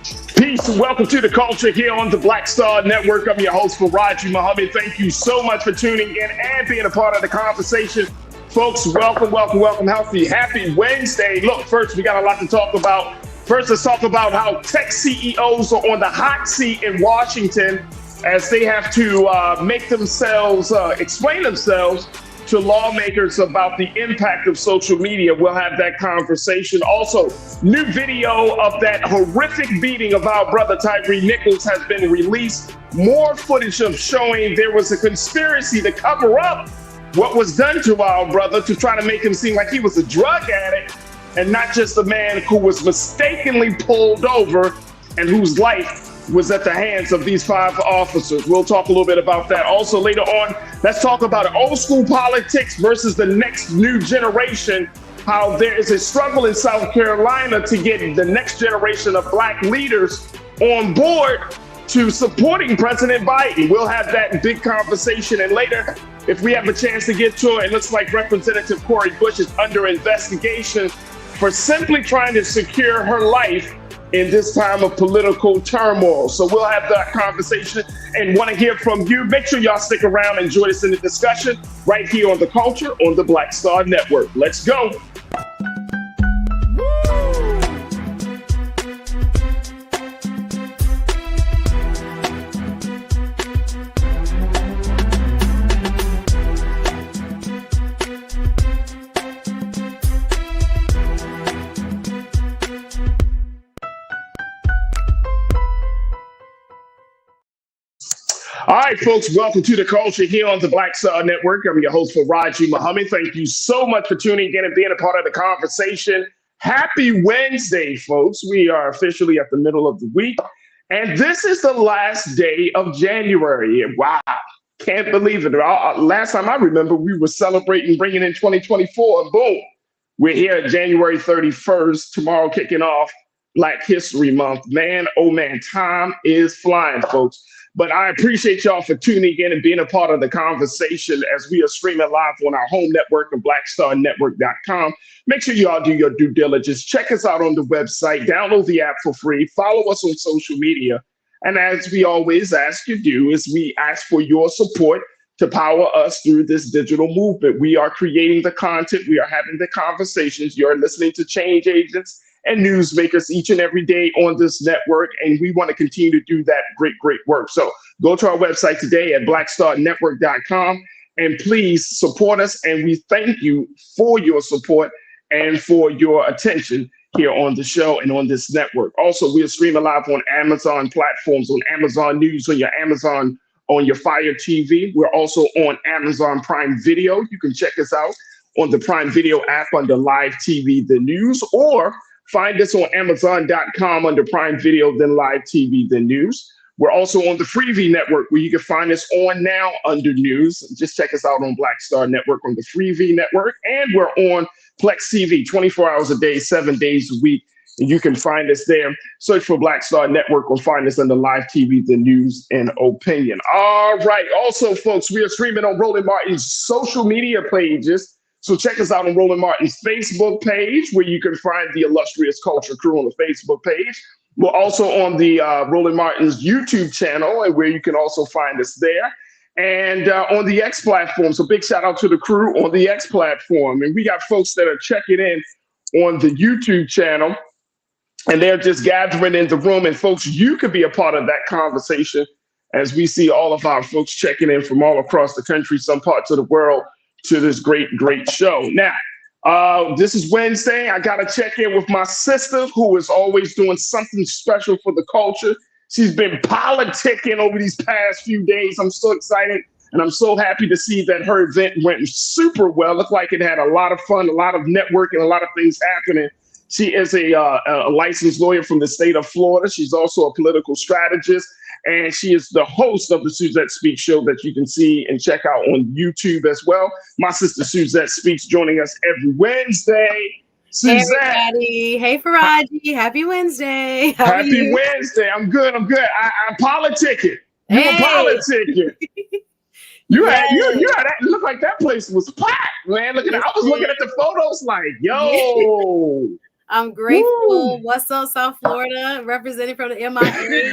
Peace and welcome to the culture here on the Black Star Network. I'm your host, Faraji Muhammad. Thank you so much for tuning in and being a part of the conversation. Folks, welcome. Happy Wednesday. Look, first, we got a lot to talk about. First, let's talk about how tech CEOs are on the hot seat in Washington as they have to make themselves, explain themselves to lawmakers about the impact of social media. We'll have that conversation. Also, new video of that horrific beating of our brother Tyre Nichols has been released. More footage of showing there was a conspiracy to cover up what was done to our brother to try to make him seem like he was a drug addict and not just a man who was mistakenly pulled over and whose life was at the hands of these 5 officers. We'll talk a little bit about that. Also later on, let's talk about old school politics versus the next new generation, how there is a struggle in South Carolina to get the next generation of Black leaders on board to supporting President Biden. We'll have that big conversation. And later, if we have a chance to get to it, it looks like Representative Cori Bush is under investigation for simply trying to secure her life in this time of political turmoil. So we'll have that conversation and want to hear from you. Make sure y'all stick around and join us in the discussion right here on The Culture on the Black Star Network. Let's go. All right, folks, welcome to the culture here on the Black Star Network. I'm your host, Faraji Muhammad. Thank you so much for tuning in and being a part of the conversation. Happy Wednesday, folks. We are officially at the middle of the week, and this is the last day of January. Wow, can't believe it. Last time I remember, we were celebrating bringing in 2024, and boom, we're here at January 31st, tomorrow kicking off Black History Month. Man, oh man, time is flying, folks. But I appreciate y'all for tuning in and being a part of the conversation as we are streaming live on our home network of blackstarnetwork.com. Make sure y'all do your due diligence. Check us out on the website. Download the app for free. Follow us on social media. And as we always ask you to do, is we ask for your support to power us through this digital movement. We are creating the content. We are having the conversations. You're listening to change agents and newsmakers each and every day on this network. And we want to continue to do that great work. So go to our website today at blackstarnetwork.com and please support us. And we thank you for your support and for your attention here on the show and on this network. Also, we are streaming live on Amazon platforms, on Amazon News, on your Fire TV. We're also on Amazon Prime Video. You can check us out on the Prime Video app under Live TV, the news, or find us on Amazon.com under Prime Video, then Live TV, then News. We're also on the Freevee Network, where you can find us on now under News. Just check us out on Black Star Network on the Freevee Network. And we're on Plex TV 24 hours a day, 7 days a week. And you can find us there. Search for Black Star Network or find us under Live TV, the News, and Opinion. All right. Also, folks, we are streaming on Roland Martin's social media pages. So check us out on Roland Martin's Facebook page, where you can find the illustrious Culture Crew on the Facebook page. We're also on the Roland Martin's YouTube channel, and where you can also find us there. And on the X platform. So big shout out to the crew on the X platform. And we got folks that are checking in on the YouTube channel, and they're just gathering in the room. And folks, you could be a part of that conversation as we see all of our folks checking in from all across the country, some parts of the world, to this great show. Now, this is Wednesday. I got to check in with my sister, who is always doing something special for the culture. She's been politicking over these past few days. I'm so excited, and I'm so happy to see that her event went super well. Looked like it had a lot of fun, a lot of networking, a lot of things happening. She is a licensed lawyer from the state of Florida. She's also a political strategist. And she is the host of the Suzette Speaks show that you can see and check out on YouTube as well. My sister Suzette Speaks joining us every Wednesday. Suzette. Hey, everybody. Hey, Faraji. Happy Wednesday. Happy Wednesday. I'm good. I'm politicking. You were politicking. You had that. It looked like that place was packed, man. Look at that. I was looking at the photos like, yo. I'm grateful. What's up, South Florida? Representing from the MIA.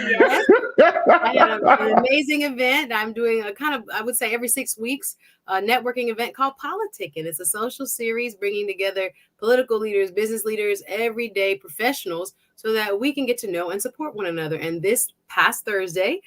Yes. I had an amazing event. I'm doing a kind of, I would say every 6 weeks, a networking event called Politicking. It's a social series bringing together political leaders, business leaders, everyday professionals so that we can get to know and support one another. And this past Thursday,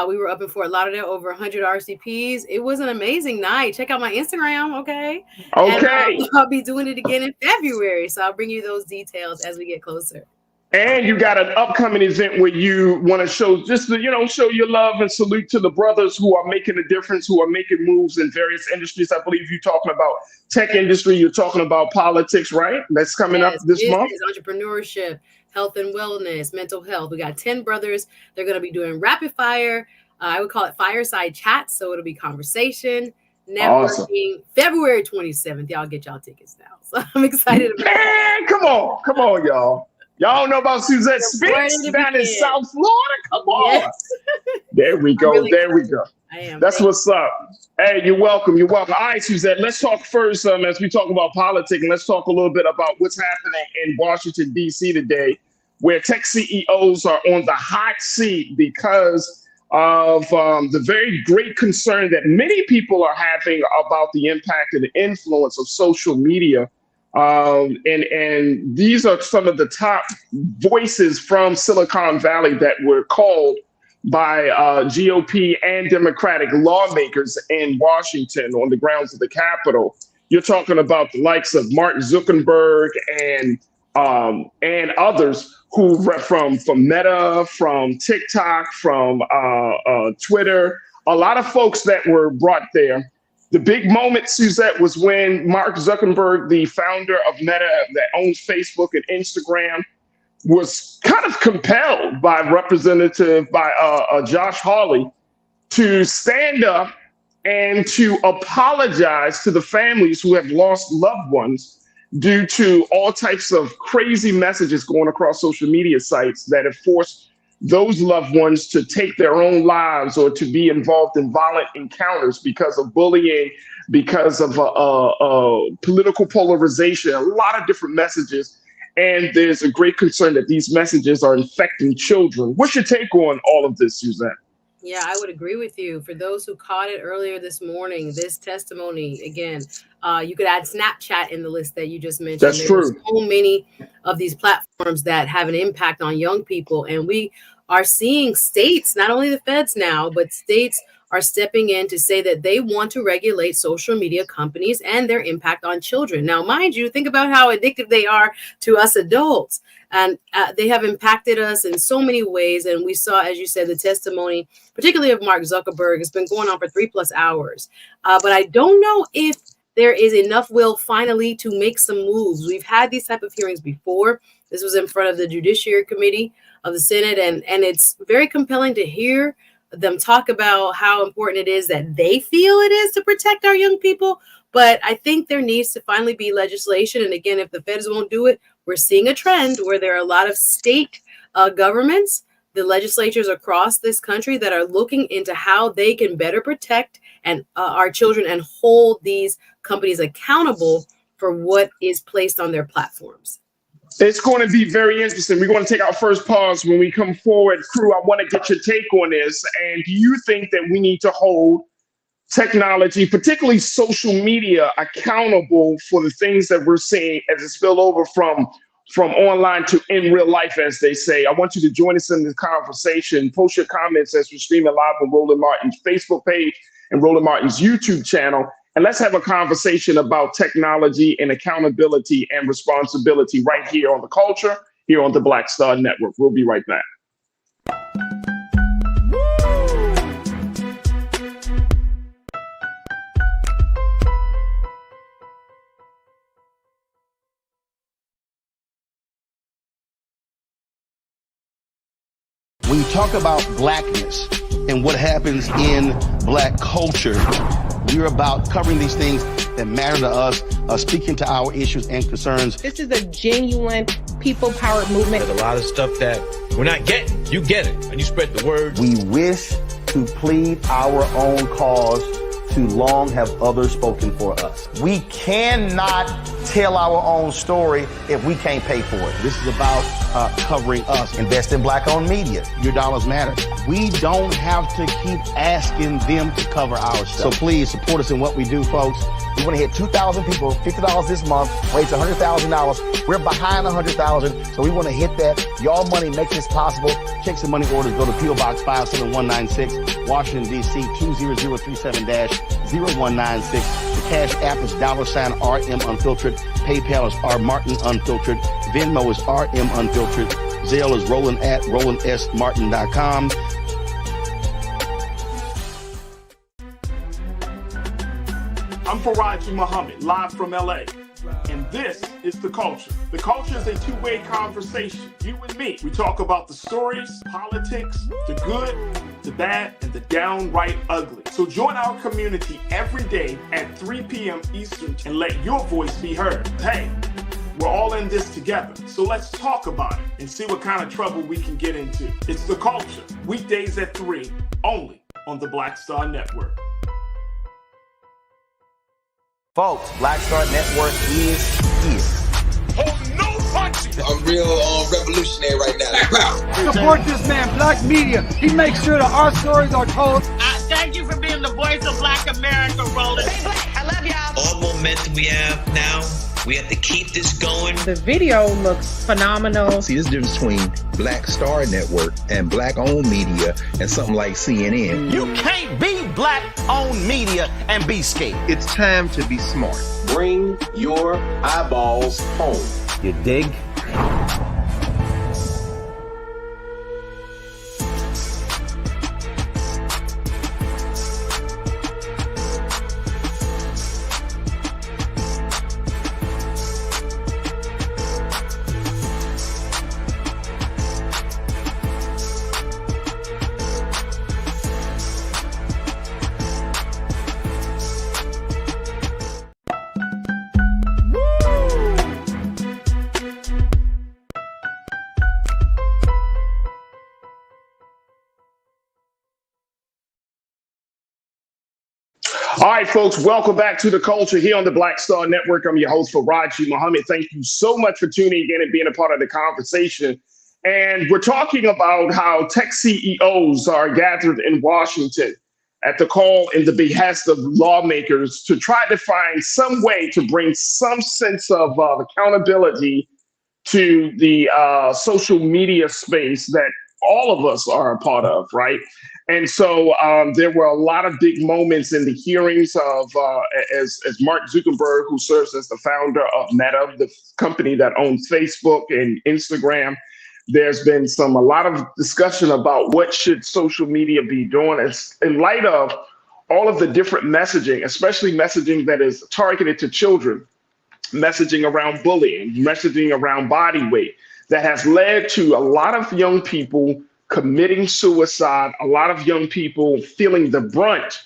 we were up in Fort Lauderdale, over 100 RCPs. It was an amazing night. Check out my Instagram, okay? Okay. And I'll be doing it again in February. So I'll bring you those details as we get closer. And you got an upcoming event where you want to show show your love and salute to the brothers who are making a difference, who are making moves in various industries. I believe you're talking about tech industry. You're talking about politics, right? That's coming up this month. Entrepreneurship, health and wellness, mental health. We got 10 brothers. They're going to be doing rapid fire. I would call it fireside chats. So it'll be conversation, networking. Awesome. February 27th. Y'all get y'all tickets now. So I'm excited about Man, come on, y'all. Y'all know about Suzette Speaks down in South Florida? Come on. Yes. There we go. Really there excited. We go. I am. That's what's up. Hey, you're welcome. You're welcome. All right, Suzette, let's talk first as we talk about politics, and let's talk a little bit about what's happening in Washington, D.C. today, where tech CEOs are on the hot seat because of the very great concern that many people are having about the impact and the influence of social media. And these are some of the top voices from Silicon Valley that were called by GOP and Democratic lawmakers in Washington on the grounds of the Capitol. You're talking about the likes of Mark Zuckerberg and others who from Meta, from TikTok, from Twitter, a lot of folks that were brought there. The big moment, Suzette, was when Mark Zuckerberg, the founder of Meta that owns Facebook and Instagram, was kind of compelled by Josh Hawley to stand up and to apologize to the families who have lost loved ones due to all types of crazy messages going across social media sites that have forced those loved ones to take their own lives or to be involved in violent encounters because of bullying, because of political polarization, a lot of different messages. And there's a great concern that these messages are infecting children. What's your take on all of this, Suzette? Yeah, I would agree with you. For those who caught it earlier this morning, this testimony, again, you could add Snapchat in the list that you just mentioned. That's true. There's so many of these platforms that have an impact on young people. And we are seeing states, not only the feds now, but states are stepping in to say that they want to regulate social media companies and their impact on children. Now, mind you, think about how addictive they are to us adults. And they have impacted us in so many ways. And we saw, as you said, the testimony, particularly of Mark Zuckerberg. It's been going on for 3+ hours. But I don't know if there is enough will finally to make some moves. We've had these type of hearings before. This was in front of the Judiciary Committee of the Senate. And it's very compelling to hear them talk about how important it is that they feel it is to protect our young people. But I think there needs to finally be legislation. And again, if the feds won't do it, we're seeing a trend where there are a lot of state governments, the legislatures across this country that are looking into how they can better protect our children and hold these companies accountable for what is placed on their platforms. It's going to be very interesting. We're going to take our first pause. When we come forward, crew, I want to get your take on this. And do you think that we need to hold technology, particularly social media, accountable for the things that we're seeing as it spill over from online to in real life, as they say? I want you to join us in this conversation. Post your comments as we're streaming live on Roland Martin's Facebook page and Roland Martin's YouTube channel. And let's have a conversation about technology and accountability and responsibility right here on The Culture, here on the Black Star Network. We'll be right back. When you talk about blackness and what happens in Black culture, we're about covering these things that matter to us, speaking to our issues and concerns. This is a genuine people-powered movement. There's a lot of stuff that we're not getting. You get it, and you spread the word. We wish to plead our own cause. Too long have others spoken for us. We cannot tell our own story if we can't pay for it. This is about covering us. Invest in black-owned media. Your dollars matter. We don't have to keep asking them to cover our stuff. So please support us in what we do, folks. We want to hit 2,000 people, $50 this month, raise $100,000. We're behind 100,000, so we want to hit that. Y'all money makes this possible. Check some money orders. Go to P.O. Box 57196, Washington, D.C. 20037-0196. The Cash App is $RM Unfiltered. PayPal is R Martin Unfiltered. Venmo is RM Unfiltered. Zelle is Roland at RolandSMartin.com. I'm Faraji Muhammad, live from LA. And this is The Culture. The Culture is a two-way conversation. You and me. We talk about the stories, politics, the good, the bad, and the downright ugly. So join our community every day at 3 p.m. Eastern and let your voice be heard. Hey, we're all in this together. So let's talk about it and see what kind of trouble we can get into. It's The Culture. Weekdays at 3, only on the Black Star Network. Folks, Black Star Network is here. Oh, no punches! I'm real revolutionary right now. Support this man, Black Media. He makes sure that our stories are told. Thank you for being the voice of Black America, Roland. Stay black. I love y'all. All momentum we have now, we have to keep this going. The video looks phenomenal. See, this difference between Black Star Network and black-owned media and something like CNN. You can't be black-owned media and be scared. It's time to be smart. Bring your eyeballs home. You dig? All right, folks, welcome back to The Culture here on the Black Star Network. I'm your host, Faraji Muhammad. Thank you so much for tuning in and being a part of the conversation. And we're talking about how tech CEOs are gathered in Washington at the call and the behest of lawmakers to try to find some way to bring some sense of accountability to the social media space that all of us are a part of, right? And so there were a lot of big moments in the hearings of as Mark Zuckerberg, who serves as the founder of Meta, the company that owns Facebook and Instagram. There's been a lot of discussion about what should social media be doing in light of all of the different messaging, especially messaging that is targeted to children, messaging around bullying, messaging around body weight, that has led to a lot of young people committing suicide, a lot of young people feeling the brunt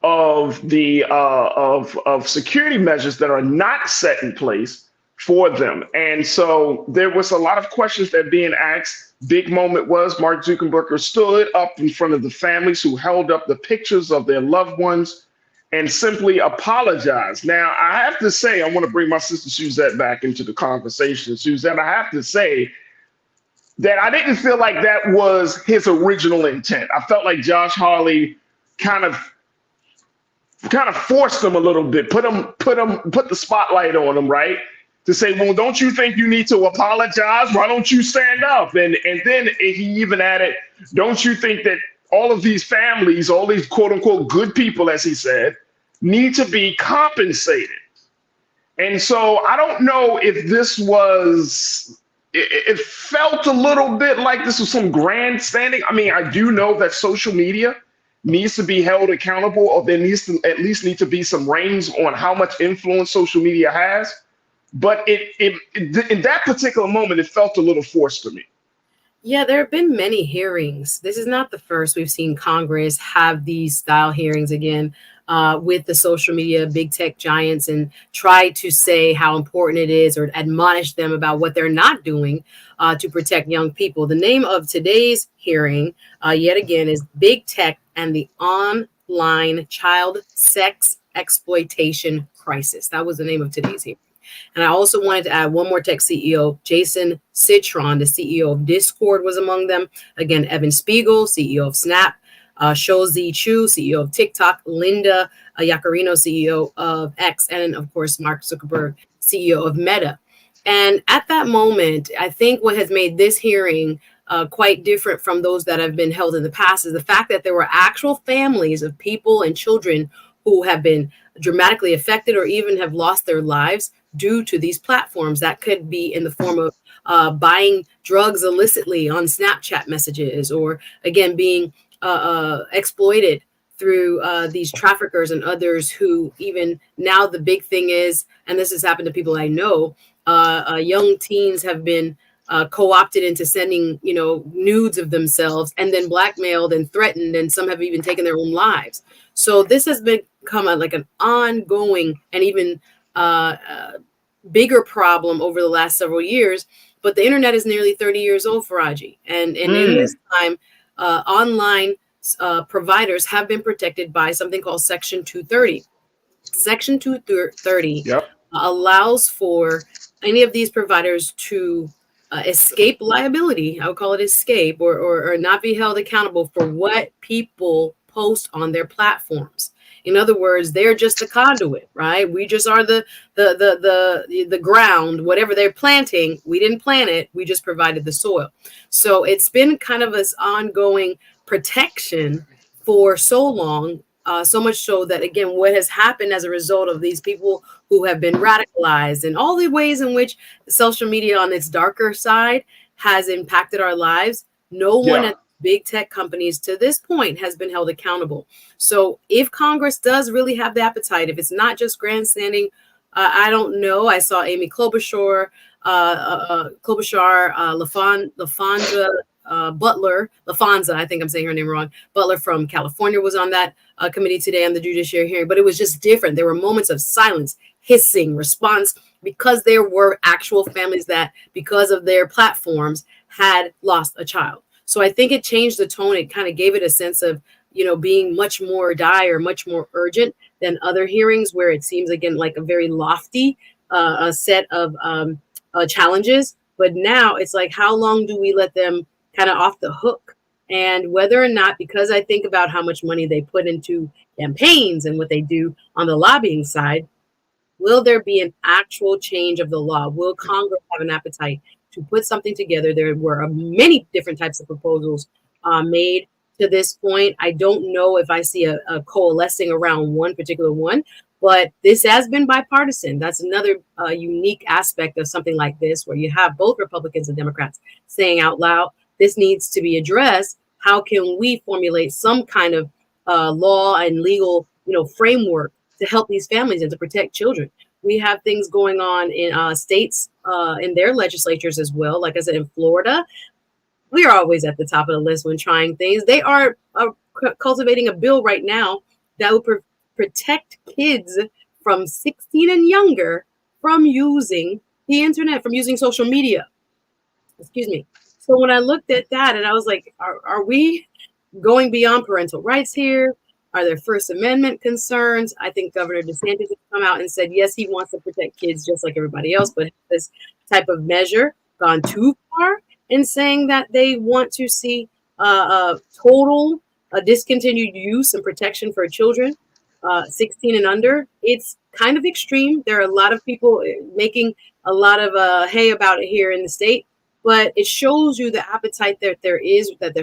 of the of security measures that are not set in place for them. And so there was a lot of questions that being asked. Big moment was Mark Zuckerberg stood up in front of the families who held up the pictures of their loved ones and simply apologized. Now, I have to say, I want to bring my sister Suzette back into the conversation. Suzette, I have to say that I didn't feel like that was his original intent. I felt like Josh Hawley kind of forced him a little bit, put the spotlight on him, right? To say, well, don't you think you need to apologize? Why don't you stand up? And then he even added, don't you think that all of these families, all these quote unquote good people, as he said, need to be compensated? And so I don't know if this was, it felt a little bit like this was some grandstanding. I mean, I do know that social media needs to be held accountable, or there needs to at least need to be some reins on how much influence social media has. But in that particular moment, it felt a little forced to me. Yeah, there have been many hearings. This is not the first we've seen Congress have these style hearings again with the social media big tech giants and try to say how important it is or admonish them about what they're not doing to protect young people. The name of today's hearing, yet again, is Big Tech and the Online Child Sex Exploitation Crisis. That was the name of today's hearing. And I also wanted to add one more tech CEO, Jason Citron, the CEO of Discord, was among them. Again, Evan Spiegel, CEO of Snap, Shouzi Chu, CEO of TikTok, Linda Yaccarino, CEO of X, and of course, Mark Zuckerberg, CEO of Meta. And at that moment, I think what has made this hearing quite different from those that have been held in the past is the fact that there were actual families of people and children who have been dramatically affected or even have lost their lives due to these platforms. That could be in the form of buying drugs illicitly on Snapchat messages, or again, being exploited through these traffickers and others who even now the big thing is, and this has happened to people I know, young teens have been co-opted into sending, nudes of themselves and then blackmailed and threatened, and some have even taken their own lives. So this has become like an ongoing and even bigger problem over the last several years. But the internet is nearly 30 yeyears old, Faraji. And in this time, online providers have been protected by something called Section 230. Section 230 allows for any of these providers to escape liability. I would call it escape, or not be held accountable for what people post on their platforms. In other words, they're just the conduit, right? We just are the ground. Whatever they're planting, we didn't plant it. We just provided the soil. So it's been kind of this ongoing protection for so long. So much so that, again, what has happened as a result of these people who have been radicalized and all the ways in which social media on its darker side has impacted our lives, no one at big tech companies to this point has been held accountable. So if Congress does really have the appetite, if it's not just grandstanding, I don't know. I saw Amy Klobuchar, LaFonza, I think I'm saying her name wrong. Butler from California was on that committee today on the judiciary hearing, but it was just different. There were moments of silence, hissing, response, because there were actual families that, because of their platforms, had lost a child. So I think it changed the tone. It kind of gave it a sense of, being much more dire, much more urgent than other hearings where it seems, again, like a very lofty a set of challenges. But now it's like, how long do we let them kind of off the hook? And whether or not, because I think about how much money they put into campaigns and what they do on the lobbying side, will there be an actual change of the law? Will Congress have an appetite to put something together? There were many different types of proposals made to this point. I don't know if I see a coalescing around one particular one, but this has been bipartisan. That's another unique aspect of something like this, where you have both Republicans and Democrats saying out loud, this needs to be addressed. How can we formulate some kind of law and legal, framework to help these families and to protect children? We have things going on in states in their legislatures as well. Like I said, in Florida, we are always at the top of the list when trying things. They are cultivating a bill right now that will protect kids from 16 and younger from using the internet, from using social media. Excuse me. So when I looked at that, and I was like, are we going beyond parental rights here? Are there First Amendment concerns? I think Governor DeSantis has come out and said, yes, he wants to protect kids just like everybody else, but this type of measure gone too far in saying that they want to see total discontinued use and protection for children 16 and under. It's kind of extreme. There are a lot of people making a lot of hay about it here in the state, but it shows you the appetite that there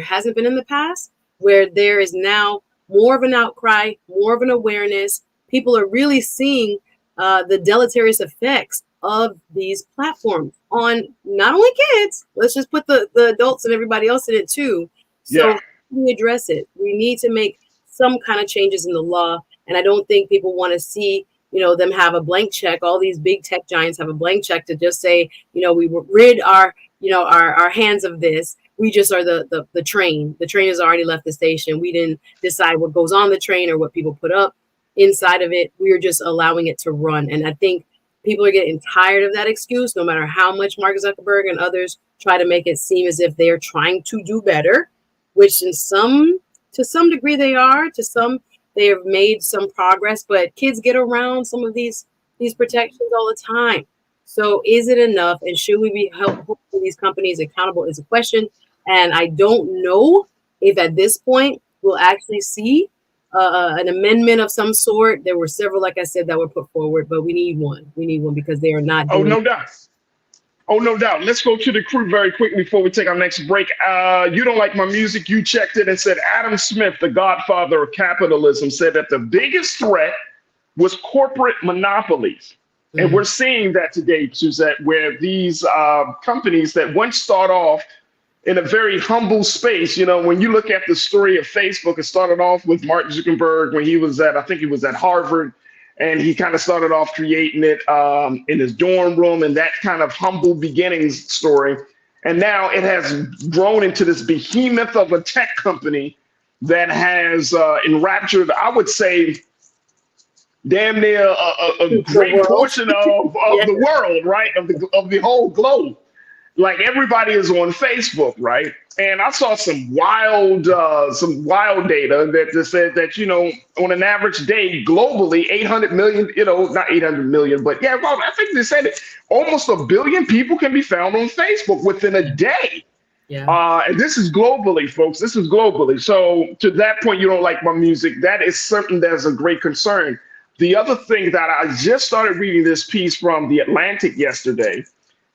hasn't been in the past, where there is now more of an outcry, more of an awareness. People are really seeing the deleterious effects of these platforms on not only kids, let's just put the adults and everybody else in it too. So how do we address it? We need to make some kind of changes in the law. And I don't think people want to see, them have a blank check. All these big tech giants have a blank check to just say, we rid our hands of this. We just are the train. The train has already left the station. We didn't decide what goes on the train or what people put up inside of it. We are just allowing it to run. And I think people are getting tired of that excuse, no matter how much Mark Zuckerberg and others try to make it seem as if they are trying to do better, which to some degree they are. To some, they have made some progress, but kids get around some of these protections all the time. So is it enough? And should we be holding these companies accountable is a question. And I don't know if at this point we'll actually see an amendment of some sort. There were several, like I said, that were put forward, but we need one. We need one because they are not Oh, doing. no doubt. Oh, no doubt. Let's go to the crew very quickly before we take our next break. You don't like my music. You checked it and said Adam Smith, the godfather of capitalism, said that the biggest threat was corporate monopolies. And we're seeing that today, Suzette, where these companies that once start off in a very humble space, when you look at the story of Facebook, it started off with Mark Zuckerberg when he was I think he was at Harvard, and he kind of started off creating it in his dorm room and that kind of humble beginnings story. And now it has grown into this behemoth of a tech company that has enraptured, I would say, damn near a great portion of the world, right? Of the whole globe. Like everybody is on Facebook, right? And I saw some wild data that just said that, on an average day globally, 800 million, not 800 million, but yeah, well, I think they said it, almost 1 billion people can be found on Facebook within a day. Yeah. And this is globally, folks. This is globally. So to that point, you don't like my music. That is something that's a great concern. The other thing that I just started reading this piece from The Atlantic yesterday,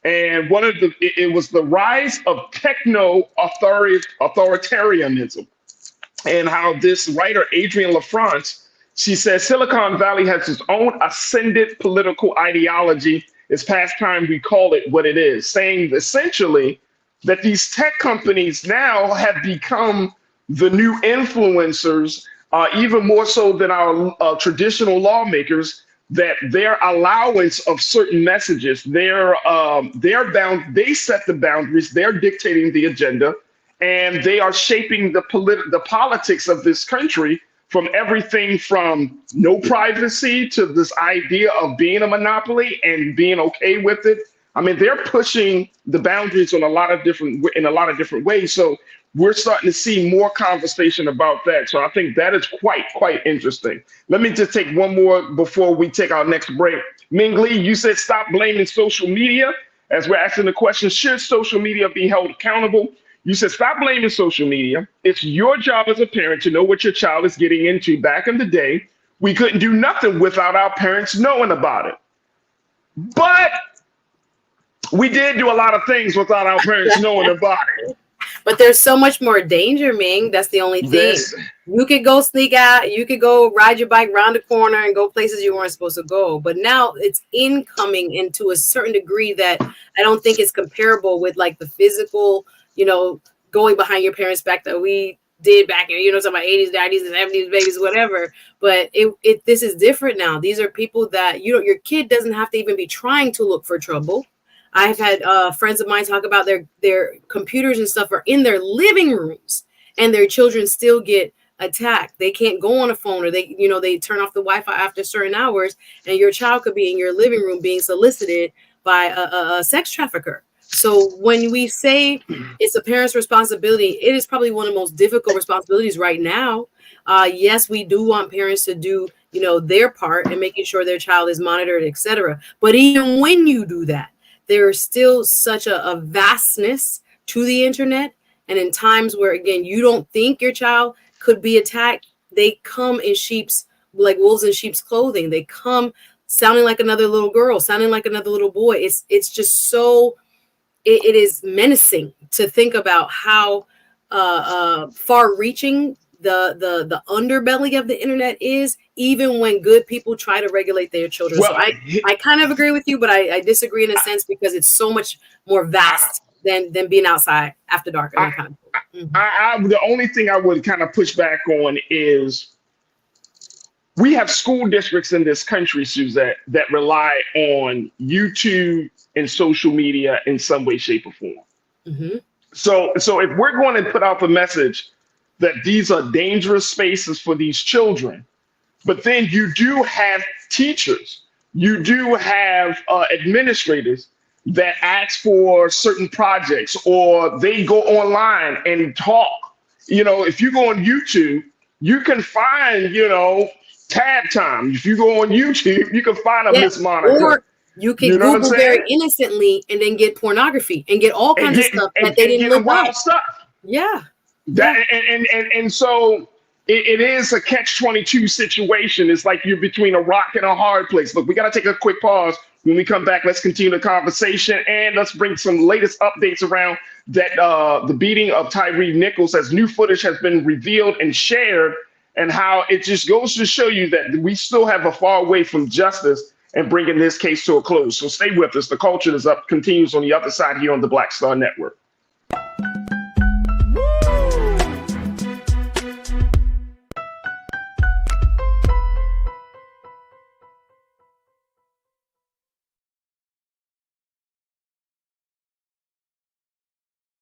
and it was the rise of authoritarianism, and how this writer, Adrienne LaFrance, she says Silicon Valley has its own ascendant political ideology. It's past time we call it what it is, saying essentially that these tech companies now have become the new influencers, even more so than our traditional lawmakers, that their allowance of certain messages, they set the boundaries, they're dictating the agenda, and they are shaping the politics of this country, from everything from no privacy to this idea of being a monopoly and being okay with it. I mean, they're pushing the boundaries in a lot of different ways. So we're starting to see more conversation about that. So I think that is quite interesting. Let me just take one more before we take our next break. Ming Lee, you said stop blaming social media. As we're asking the question, should social media be held accountable? You said stop blaming social media. It's your job as a parent to know what your child is getting into. Back in the day, we couldn't do nothing without our parents knowing about it. But we did do a lot of things without our parents knowing about it. But there's so much more danger, Ming. That's the only thing. You could go sneak out. You could go ride your bike around the corner and go places you weren't supposed to go. But now it's incoming into a certain degree that I don't think is comparable with like the physical, going behind your parents' back that we did back in, talking about 80s, 90s, and 70s, babies, whatever. But this is different now. These are people that, your kid doesn't have to even be trying to look for trouble. I've had friends of mine talk about their computers and stuff are in their living rooms, and their children still get attacked. They can't go on a phone, or they turn off the Wi-Fi after certain hours, and your child could be in your living room being solicited by a sex trafficker. So when we say it's a parent's responsibility, it is probably one of the most difficult responsibilities right now. Yes, we do want parents to do, their part in making sure their child is monitored, etc. But even when you do that, there is still such a vastness to the internet. And in times where, again, you don't think your child could be attacked, they come in like wolves in sheep's clothing. They come sounding like another little girl, sounding like another little boy. It's just so, it is menacing to think about how far reaching the underbelly of the internet is, even when good people try to regulate their children. Well, so I kind of agree with you, but I disagree in a sense because it's so much more vast than being outside after dark. The only thing I would kind of push back on is we have school districts in this country, Suzette, that rely on YouTube and social media in some way, shape, or form. Mm-hmm. So if we're going to put out the message that these are dangerous spaces for these children, but then you do have teachers, you do have administrators that ask for certain projects, or they go online and talk. If you go on YouTube, you can find, tab time. If you go on YouTube, you can find a Miss Monica. You can You know what I'm Google saying? very innocently and then get pornography and get all kinds of stuff that they didn't look wild up. stuff. Yeah. That and so it is a catch-22 situation. It's like you're between a rock and a hard place. Look, we got to take a quick pause. When we come back, let's continue the conversation and let's bring some latest updates around that the beating of Tyre Nichols, as new footage has been revealed and shared, and how it just goes to show you that we still have a far way from justice and bringing this case to a close. So stay with us. The Culture is Up continues on the other side here on the Black Star Network.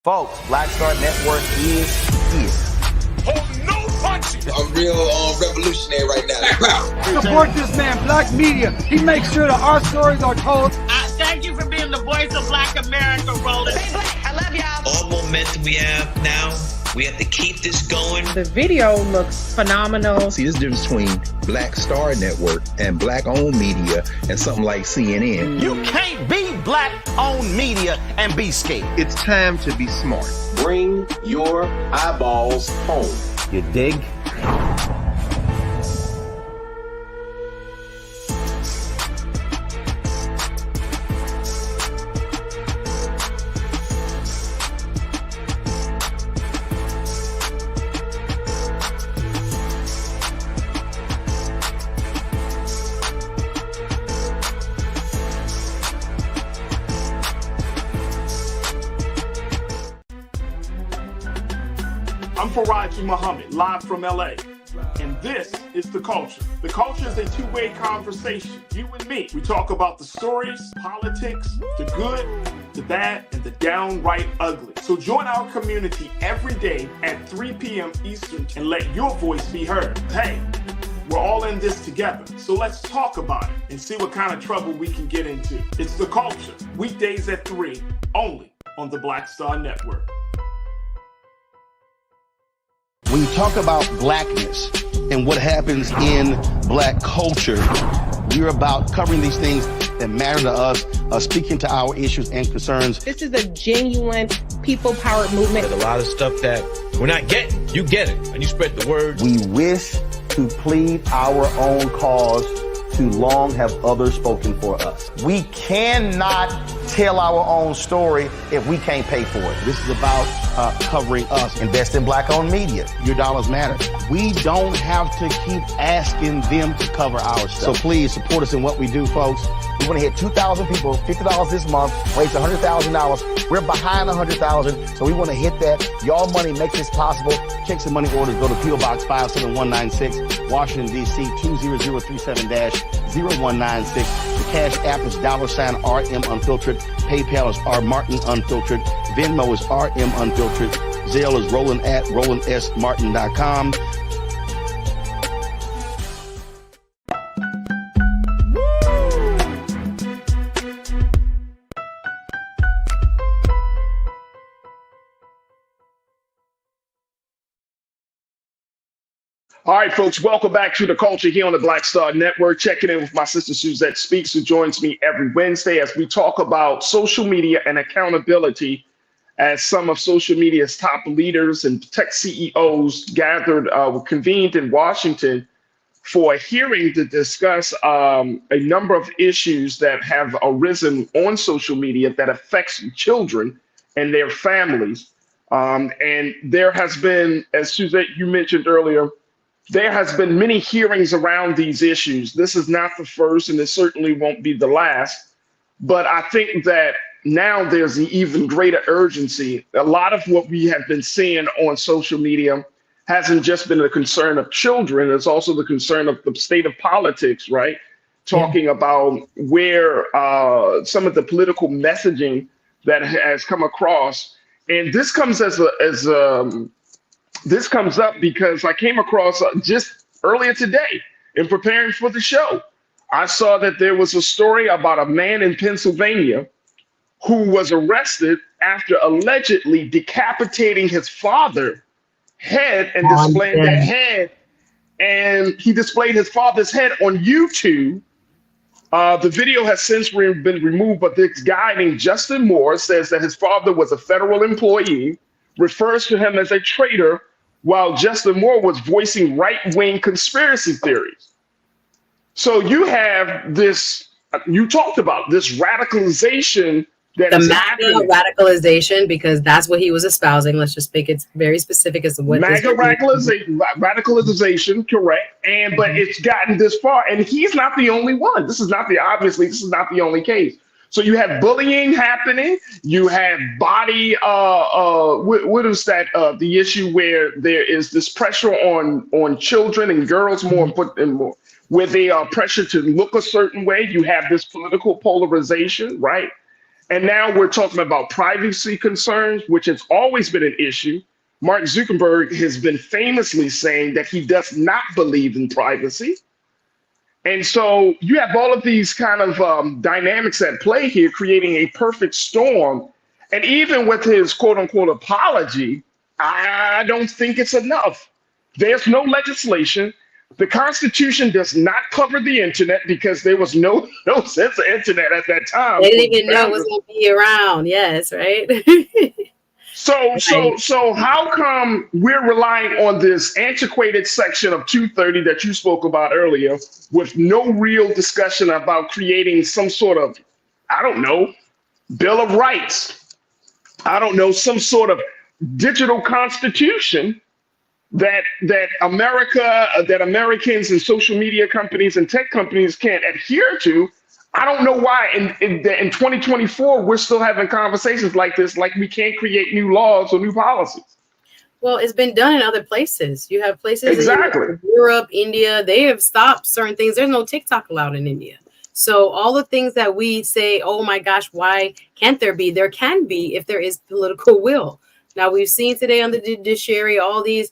Folks, Black Star Network is here. Oh, no punching. I'm real revolutionary right now. Support this man, Black Media. He makes sure that our stories are told. Thank you for being the voice of Black America, Roland. Stay black. I love y'all. All momentum we have now, we have to keep this going. The video looks phenomenal. See, there's a difference between Black Star Network and black-owned media and something like CNN. You can't be black-owned media and be scared. It's time to be smart. Bring your eyeballs home. You dig? I'm Faraji Muhammad, live from LA. And this is The Culture. The Culture is a two-way conversation. You and me. We talk about the stories, politics, the good, the bad, and the downright ugly. So join our community every day at 3 p.m. Eastern and let your voice be heard. Hey, we're all in this together. So let's talk about it and see what kind of trouble we can get into. It's The Culture, weekdays at 3, only on the Black Star Network. When you talk about blackness and what happens in black culture, we're about covering these things that matter to us, speaking to our issues and concerns. This is a genuine people-powered movement. There's a lot of stuff that we're not getting. You get it, and you spread the word. We wish to plead our own cause. Too long have others spoken for us. We cannot tell our own story if we can't pay for it. This is about covering us. Invest in black-owned media. Your dollars matter. We don't have to keep asking them to cover our stuff. So please support us in what we do, folks. We want to hit 2,000 people, $50 this month, raise $100,000. We're behind 100,000, so we want to hit that. Y'all money makes this possible. Check some money orders. Go to P.O. Box 57196, Washington, D.C. 20037-0196. The Cash App is $RM Unfiltered. PayPal is R Martin Unfiltered. Venmo is RM Unfiltered. Zelle is Roland at RolandSMartin.com. All right, folks, welcome back to The Culture here on the Black Star Network. Checking in with my sister Suzette Speaks, who joins me every Wednesday as we talk about social media and accountability, as some of social media's top leaders and tech CEOs were convened in Washington for a hearing to discuss a number of issues that have arisen on social media that affects children and their families. And there has been, as Suzette, you mentioned earlier, there has been many hearings around these issues. This is not the first, and it certainly won't be the last. But I think that now there's an even greater urgency. A lot of what we have been seeing on social media hasn't just been the concern of children, it's also the concern of the state of politics, right? Talking about where some of the political messaging that has come across. And this comes this comes up because I came across just earlier today in preparing for the show. I saw that there was a story about a man in Pennsylvania who was arrested after allegedly decapitating his father's head and displaying that head. And he displayed his father's head on YouTube The video has since been removed, but this guy named Justin Moore says that his father was a federal employee, refers to him as a traitor, while Justin Moore was voicing right-wing conspiracy theories. So you have this, you talked about this radicalization that the is MAGA happening. radicalization, because that's what he was espousing. Let's just make it very specific as to what MAGA radicalization, correct. And but it's gotten this far, and he's not the only one. This is not the only case. So you have bullying happening. You have body. What is that? The issue where there is this pressure on children and girls more where they are pressured to look a certain way. You have this political polarization, right? And now we're talking about privacy concerns, which has always been an issue. Mark Zuckerberg has been famously saying that he does not believe in privacy. And so you have all of these kind of dynamics at play here, creating a perfect storm. And even with his quote unquote apology, I don't think it's enough. There's no legislation. The Constitution does not cover the internet because there was no sense of internet at that time. They didn't even know it was going to be around. Yes, right. So how come we're relying on this antiquated section of 230 that you spoke about earlier with no real discussion about creating some sort of, I don't know, Bill of Rights? I don't know, some sort of digital constitution that Americans and social media companies and tech companies can't adhere to. I don't know why in 2024 we're still having conversations like this, like we can't create new laws or new policies. Well, it's been done in other places. You have places exactly in Europe, India. They have stopped certain things. There's no TikTok allowed in India. So all the things that we say, oh my gosh, why can't there be? There can be if there is political will. Now we've seen today on the judiciary all these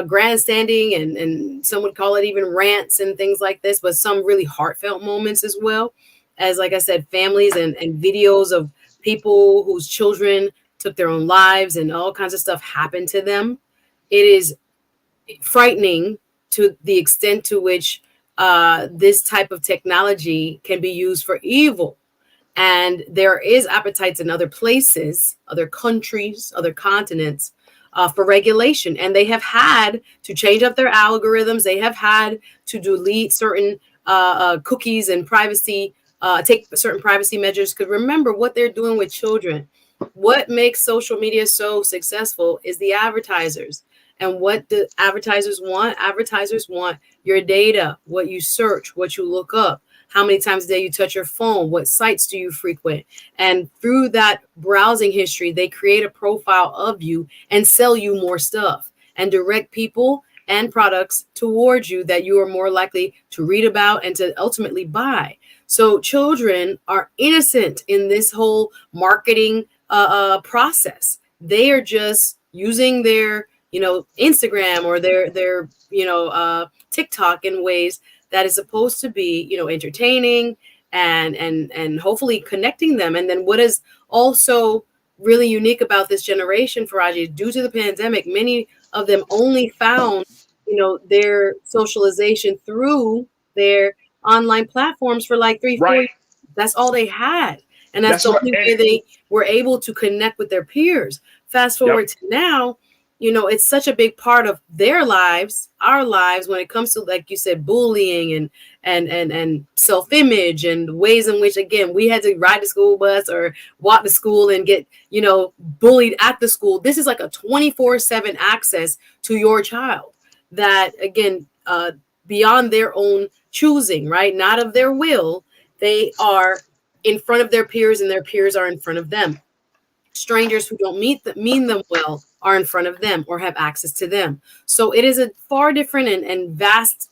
grandstanding and some would call it even rants and things like this, but some really heartfelt moments as well as, like I said, families and videos of people whose children took their own lives and all kinds of stuff happened to them. It is frightening to the extent to which this type of technology can be used for evil. And there is appetites in other places, other countries, other continents for regulation. And they have had to change up their algorithms. They have had to delete certain cookies and privacy, take certain privacy measures. Because remember what they're doing with children. What makes social media so successful is the advertisers. And what the advertisers want? Advertisers want your data, what you search, what you look up, how many times a day you touch your phone, what sites do you frequent. And through that browsing history, they create a profile of you and sell you more stuff and direct people and products towards you that you are more likely to read about and to ultimately buy. So children are innocent in this whole marketing process. They are just using their, Instagram or their TikTok in ways that is supposed to be, entertaining and hopefully connecting them. And then what is also really unique about this generation, Faraji, due to the pandemic, many of them only found, their socialization through their online platforms for like 3-4 years. That's all they had. And that's the only way they were able to connect with their peers. Fast forward to now, it's such a big part of their lives, our lives, when it comes to, like you said, bullying and self-image and ways in which, again, we had to ride the school bus or walk to school and get, bullied at the school. This is like a 24/7 access to your child that, again, beyond their own choosing, right? Not of their will. They are in front of their peers and their peers are in front of them. Strangers who don't mean them well are in front of them or have access to them. So it is a far different and vast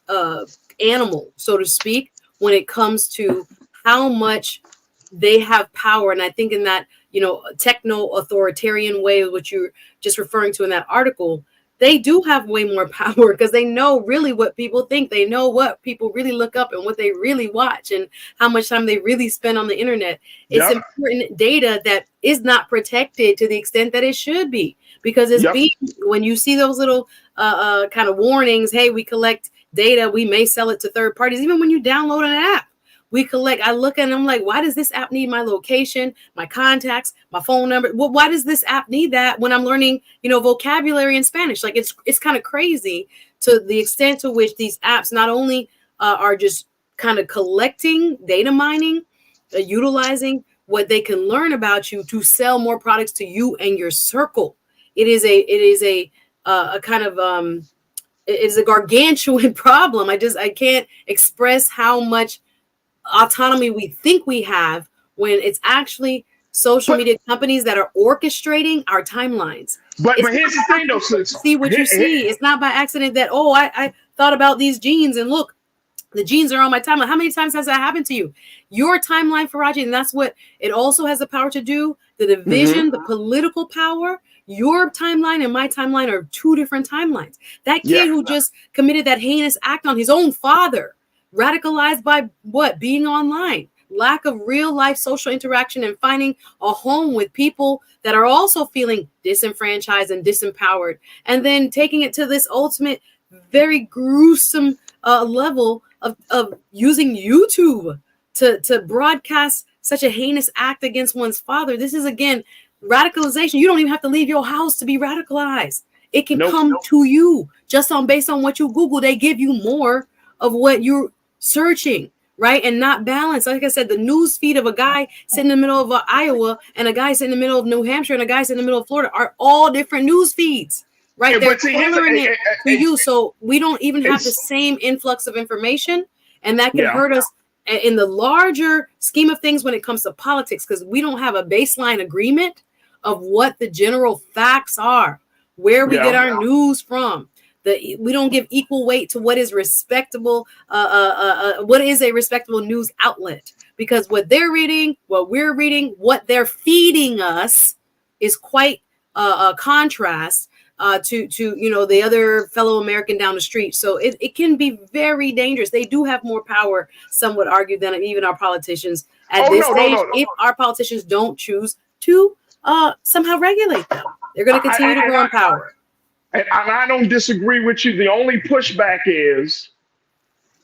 animal, so to speak, when it comes to how much they have power. And I think in that, techno-authoritarian way, which you're just referring to in that article, they do have way more power because they know really what people think. They know what people really look up and what they really watch and how much time they really spend on the internet. It's important data that is not protected to the extent that it should be, because it's when you see those little kind of warnings, hey, we collect data, we may sell it to third parties. Even when you download an app, I look at it, I'm like, why does this app need my location, my contacts, my phone number? Well, why does this app need that when I'm learning, vocabulary in Spanish? Like it's kind of crazy to the extent to which these apps not only are just kind of collecting, data mining, utilizing what they can learn about you to sell more products to you and your circle. It is a kind of it is a gargantuan problem. I can't express how much autonomy we think we have when it's actually social media companies that are orchestrating our timelines. But here's the thing, though. See what you see. It's not by accident that, I thought about these jeans and look, the jeans are on my timeline. How many times has that happened to you? Your timeline, Faraji, and that's what it also has the power to do. The division, the political power. Your timeline and my timeline are two different timelines. That kid who just committed that heinous act on his own father, radicalized by what? Being online, lack of real life social interaction, and finding a home with people that are also feeling disenfranchised and disempowered, and then taking it to this ultimate, very gruesome level of using YouTube to broadcast such a heinous act against one's father. This is, again, radicalization. You don't even have to leave your house to be radicalized. It can come to you just based on what you Google. They give you more of what you're searching, right? And not balance. Like I said, the news feed of a guy sitting in the middle of Iowa and a guy sitting in the middle of New Hampshire and a guy sitting in the middle of Florida are all different news feeds, right? They're tailoring it to you. So we don't even have the same influx of information, and that can hurt us in the larger scheme of things when it comes to politics, because we don't have a baseline agreement of what the general facts are, where we get our news from. We don't give equal weight to what is respectable, what is a respectable news outlet, because what they're reading, what we're reading, what they're feeding us is quite a contrast to the other fellow American down the street. So it can be very dangerous. They do have more power, some would argue, than even our politicians at this stage. If our politicians don't choose to somehow regulate them, they're going to continue to grow in power. And I don't disagree with you. The only pushback is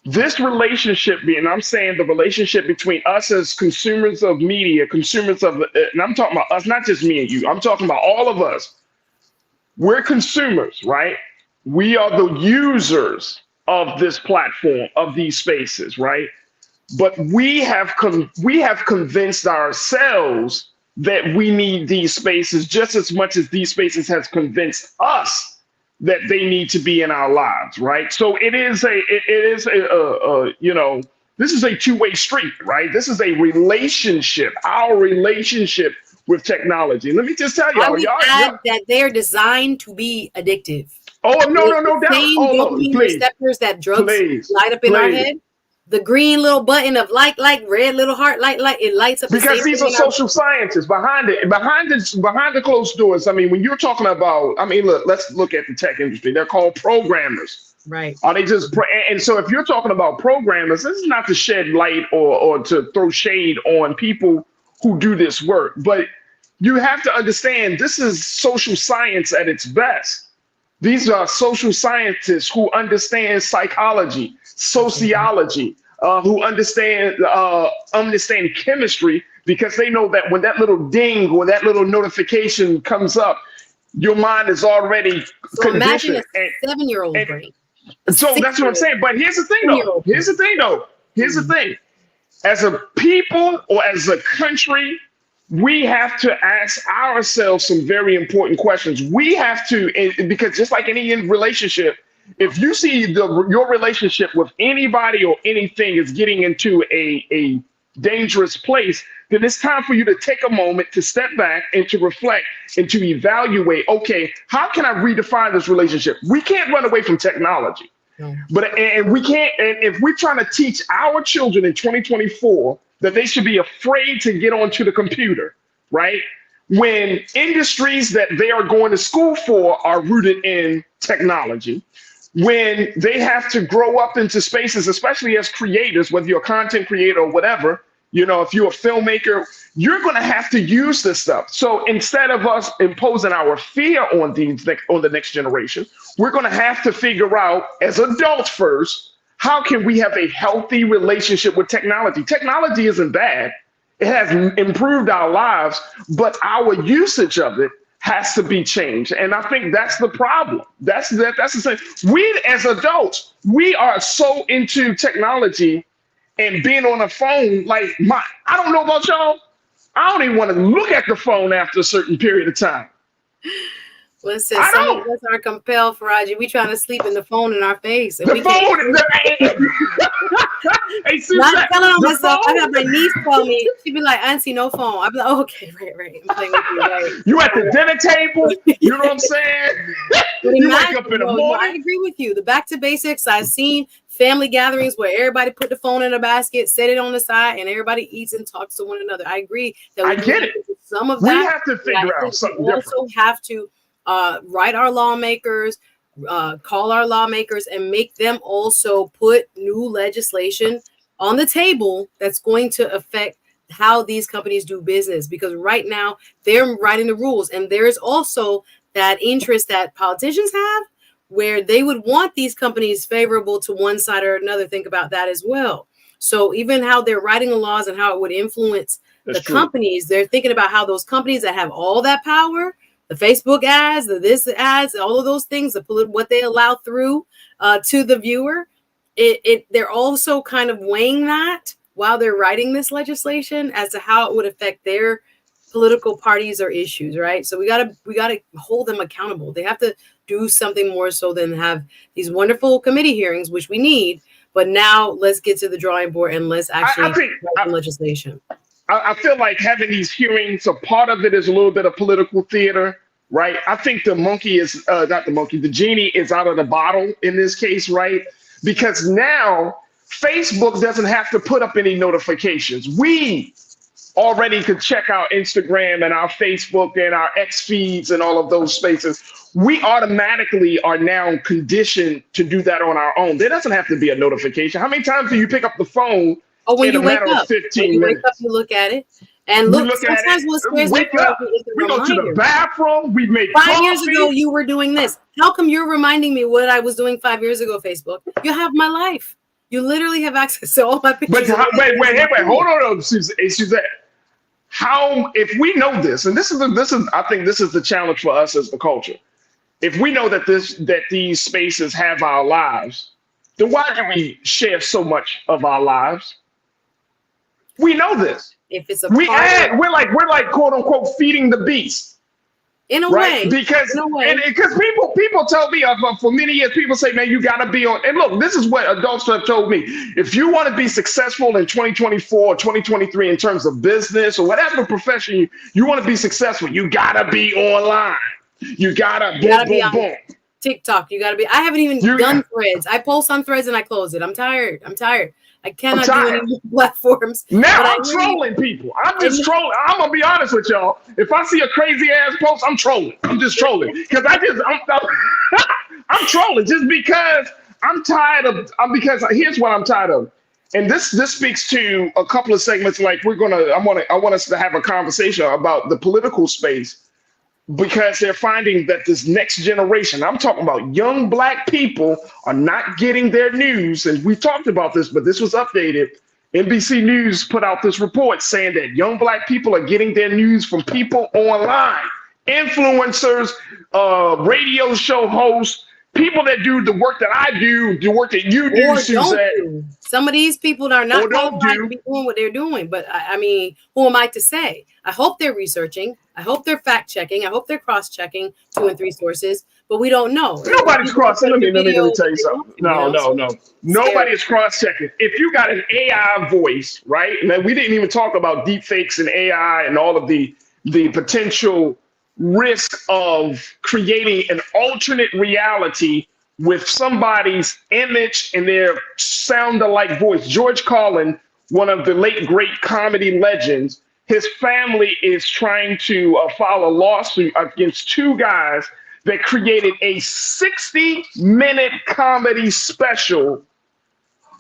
this relationship and I'm saying the relationship between us as consumers of media, and I'm talking about us, not just me and you. I'm talking about all of us. We're consumers, right? We are the users of this platform, of these spaces, right? But we have convinced ourselves that we need these spaces just as much as these spaces has convinced us that they need to be in our lives, right? So this is a two-way street, right? This is a relationship, our relationship with technology. Let me just tell y'all, y'all that they're designed to be addictive. Oh, no doubt. Dopamine receptors that drugs light up in our head. The green little button of like, red little heart, like, it lights up. Because these are social scientists behind the closed doors. I mean, when you're talking about, look, let's look at the tech industry. They're called programmers. Right. Are they just, and so if you're talking about programmers, this is not to shed light or to throw shade on people who do this work, but you have to understand this is social science at its best. These are social scientists who understand psychology, sociology, who understand chemistry, because they know that when that little ding or that little notification comes up, your mind is already conditioned. Imagine a 7-year-old brain. So that's what I'm saying. But here's the thing, though. Here's the thing. As a people or as a country, we have to ask ourselves some very important questions. We have to, because just like any relationship, if you see your relationship with anybody or anything is getting into a dangerous place, then it's time for you to take a moment to step back and to reflect and to evaluate, okay, how can I redefine this relationship? We can't run away from technology. No. And we can't, and if we're trying to teach our children in 2024 that they should be afraid to get onto the computer, right? When industries that they are going to school for are rooted in technology, when they have to grow up into spaces, especially as creators, whether you're a content creator or whatever, if you're a filmmaker, you're going to have to use this stuff. So instead of us imposing our fear on the next generation, we're going to have to figure out as adults first, how can we have a healthy relationship with technology? Technology isn't bad. It has improved our lives, but our usage of it has to be changed. And I think that's the problem. That's the thing. We as adults, we are so into technology and being on a phone. Like I don't know about y'all. I don't even want to look at the phone after a certain period of time. Listen, some of us are compelled, Faraji. We trying to sleep in the phone in our face. And the phone. Hey, not telling on myself. I got my niece tell me. She be like, "Auntie, no phone." I be like, "Oh, okay, right." I'm playing with you. Right. You at the dinner table? You know what I'm saying? You wake up in the morning. I agree with you. The back to basics. I've seen family gatherings where everybody put the phone in a basket, set it on the side, and everybody eats and talks to one another. I agree that I get it. Some of we that. Have to figure out something different. We also have to write our lawmakers, call our lawmakers, and make them also put new legislation on the table that's going to affect how these companies do business. Because right now they're writing the rules, and there's also that interest that politicians have where they would want these companies favorable to one side or another. Think about that as well. So even how they're writing the laws and how it would influence the companies, they're thinking about how those companies that have all that power, the Facebook ads, the this ads, all of those things, what they allow through to the viewer, they're also kind of weighing that while they're writing this legislation as to how it would affect their political parties or issues, right? So we gotta hold them accountable. They have to do something more so than have these wonderful committee hearings, which we need. But now let's get to the drawing board and let's actually write some legislation. I feel like having these hearings, a part of it is a little bit of political theater, right? I think the genie is out of the bottle in this case, right? Because now Facebook doesn't have to put up any notifications. We already could check our Instagram and our Facebook and our X feeds and all of those spaces. We automatically are now conditioned to do that on our own. There doesn't have to be a notification. How many times do you pick up the phone? When you wake up, you look at it. And look, sometimes what scares me is we go to the bathroom. We make 5 years ago, you were doing this. How come you're reminding me what I was doing 5 years ago, Facebook? You have my life. You literally have access to all my pictures. But wait, hold on, Suzette. How, if we know this, and I think this is the challenge for us as the culture. If we know that these spaces have our lives, then why do we share so much of our lives? We know this. If it's we're like quote unquote feeding the beast. In a right? way. Because people tell me for many years, people say, man, you gotta be on. And look, this is what adults have told me. If you want to be successful in 2024 or 2023 in terms of business or whatever profession you want to be successful, you gotta be online. You gotta be on TikTok. You gotta be. I haven't even done Threads. I post on Threads and I close it. I'm tired. I cannot do any more platforms. Now I'm trolling people. I'm just trolling. I'm gonna be honest with y'all. If I see a crazy ass post, I'm trolling. I'm just trolling because I'm trolling just because I'm tired of. Because here's what I'm tired of, and this speaks to a couple of segments. Like I want us to have a conversation about the political space. Because they're finding that this next generation, I'm talking about young Black people, are not getting their news. And we talked about this, but this was updated. NBC News put out this report saying that young Black people are getting their news from people online, influencers, radio show hosts, people that do the work that I do, the work that you do, Suzette. Some of these people are not qualified to be doing what they're doing. But I mean, who am I to say? I hope they're researching. I hope they're fact checking. I hope they're cross checking 2 and 3 sources. But we don't know. Nobody's cross checking. Let me tell you something. No. Nobody's cross checking. If you got an AI voice, right? And we didn't even talk about deep fakes and AI and all of the potential risk of creating an alternate reality with somebody's image and their sound-alike voice. George Carlin, one of the late great comedy legends, his family is trying to file a lawsuit against 2 guys that created a 60-minute comedy special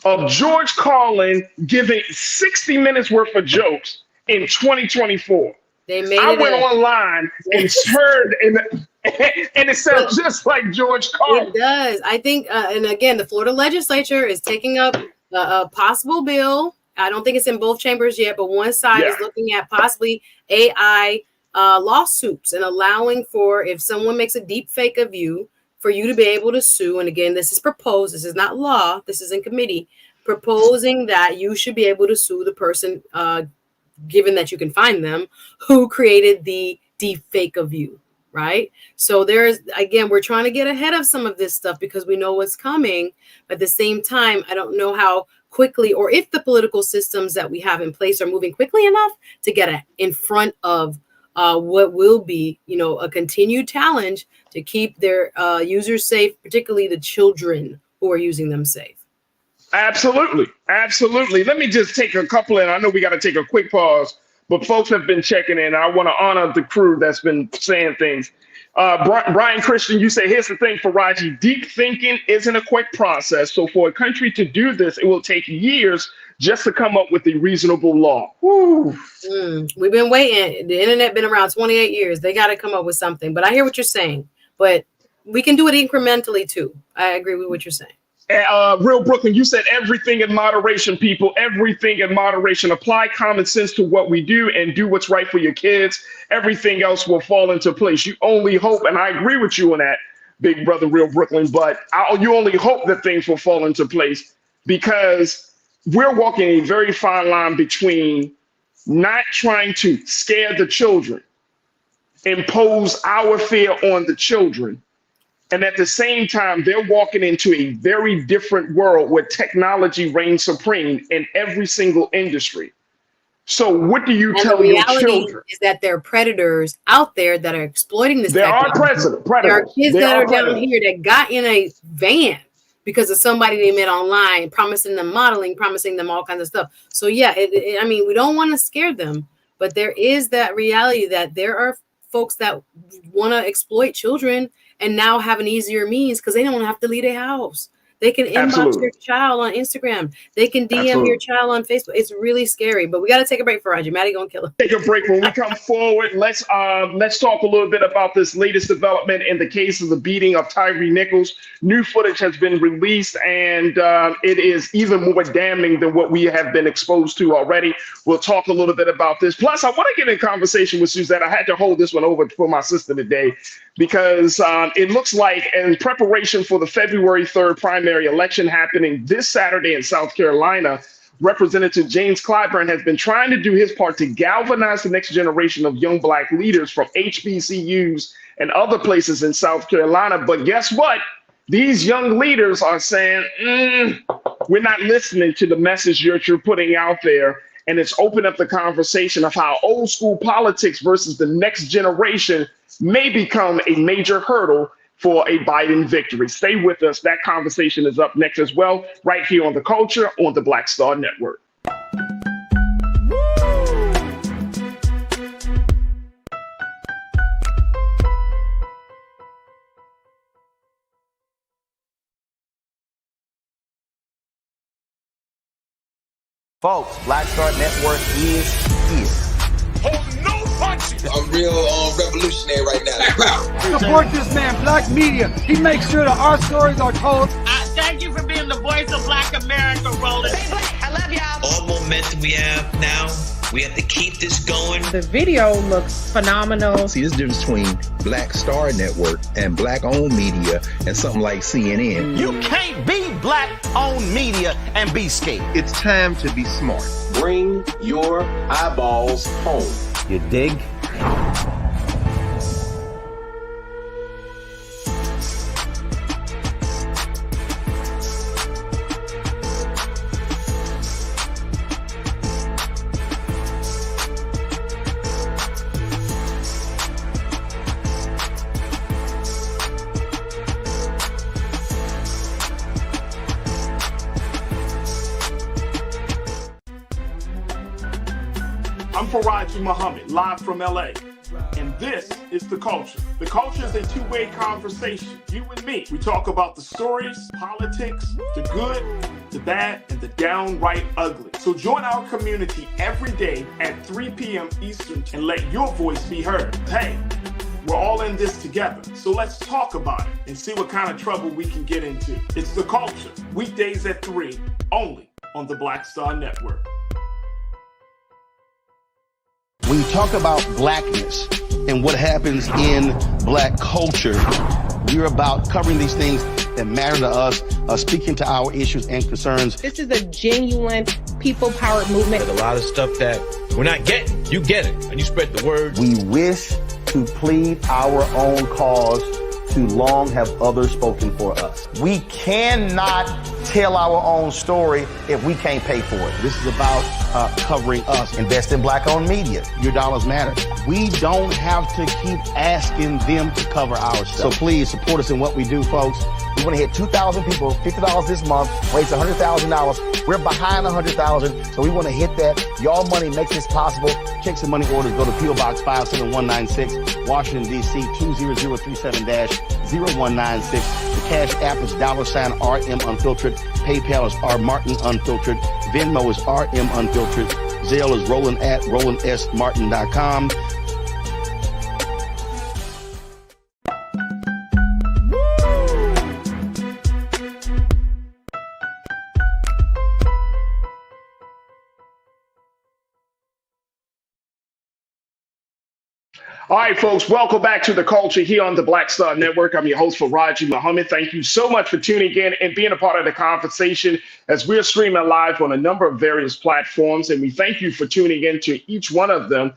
of George Carlin giving 60 minutes worth of jokes in 2024. They made I went online and heard, and And it sounds just like George Carlin. It does. I think, and again, the Florida legislature is taking up a possible bill. I don't think it's in both chambers yet, but one side is looking at possibly AI lawsuits and allowing for, if someone makes a deep fake of you, for you to be able to sue. And again, this is proposed. This is not law. This is in committee, proposing that you should be able to sue the person, given that you can find them, who created the deep fake of you. Right. So there's, again, we're trying to get ahead of some of this stuff because we know what's coming. But at the same time, I don't know how quickly or if the political systems that we have in place are moving quickly enough to get in front of what will be, a continued challenge to keep their users safe, particularly the children who are using them safe. Absolutely. Absolutely. Let me just take a couple, and I know we got to take a quick pause, but folks have been checking in. I want to honor the crew that's been saying things. Brian Christian, you say, here's the thing for Raji, deep thinking isn't a quick process. So for a country to do this, it will take years just to come up with a reasonable law. We've been waiting. The internet been around 28 years. They got to come up with something. But I hear what you're saying. But we can do it incrementally, too. I agree with what you're saying. Real Brooklyn, you said everything in moderation, people, everything in moderation. Apply common sense to what we do and do what's right for your kids. Everything else will fall into place. You only hope, and I agree with you on that, big brother, Real Brooklyn, but you only hope that things will fall into place because we're walking a very fine line between not trying to scare the children, impose our fear on the children, and at the same time, they're walking into a very different world where technology reigns supreme in every single industry. So what do you tell your children? The reality is that there are predators out there that are exploiting this. There are predators. There are kids that are down here that got in a van because of somebody they met online, promising them modeling, promising them all kinds of stuff. So yeah, I mean, we don't want to scare them, but there is that reality that there are folks that want to exploit children and now have an easier means because they don't have to leave their house. They can inbox your child on Instagram. They can DM your child on Facebook. It's really scary, but we got to take a break for Raji. Maddie gonna kill him. Take a break. When we come forward, let's talk a little bit about this latest development in the case of the beating of Tyre Nichols. New footage has been released, and it is even more damning than what we have been exposed to already. We'll talk a little bit about this. Plus, I want to get in conversation with Suzette. I had to hold this one over for my sister today because it looks like in preparation for the February 3rd primary election happening this Saturday in South Carolina, Representative James Clyburn has been trying to do his part to galvanize the next generation of young Black leaders from HBCUs and other places in South Carolina. But guess what? These young leaders are saying, we're not listening to the message you're putting out there. And it's opened up the conversation of how old school politics versus the next generation may become a major hurdle for a Biden victory. Stay with us. That conversation is up next as well, right here on The Culture on the Black Star Network. Folks, Black Star Network is here. Hold no punches. I'm real revolutionary right now. Support this man, Black Media. He makes sure that our stories are told. Thank you for being the voice of Black America, Roland. I love y'all. All momentum we have now, we have to keep this going. The video looks phenomenal. See, this difference between Black Star Network and Black-owned media and something like CNN. You can't be Black-owned media and be scared. It's time to be smart. Bring your eyeballs home. You dig? I'm Faraji Muhammad, live from LA. And this is The Culture. The Culture is a two-way conversation. You and me. We talk about the stories, politics, the good, the bad, and the downright ugly. So join our community every day at 3 p.m. Eastern and let your voice be heard. Hey, We're all in this together. So let's talk about it and see what kind of trouble we can get into. It's The Culture, weekdays at 3, only on the Black Star Network. When you talk about blackness and what happens in black culture, we're about covering these things that matter to us, speaking to our issues and concerns. This is a genuine people-powered movement. A lot of stuff that we're not getting, you get it, and you spread the word. We wish to plead our own cause. Too long have others spoken for us. We cannot tell our own story if we can't pay for it. This is about covering us. Invest in black-owned media. Your dollars matter. We don't have to keep asking them to cover our stuff. So please support us in what we do, folks. We want to hit 2,000 people, $50 this month, raise $100,000. We're behind 100,000, so we want to hit that. Y'all money makes this possible. Checks and money orders go to P.O. Box 57196, Washington, D.C. 20037-0196. The Cash App is $RM Unfiltered. PayPal is R Martin Unfiltered. Venmo is RM Unfiltered. Zelle is roland@rolandsmartin.com. All right, folks, welcome back to The Culture here on the Black Star Network. I'm your host, Raji Muhammad. Thank you so much for tuning in and being a part of the conversation as we're streaming live on a number of various platforms. And we thank you for tuning in to each one of them.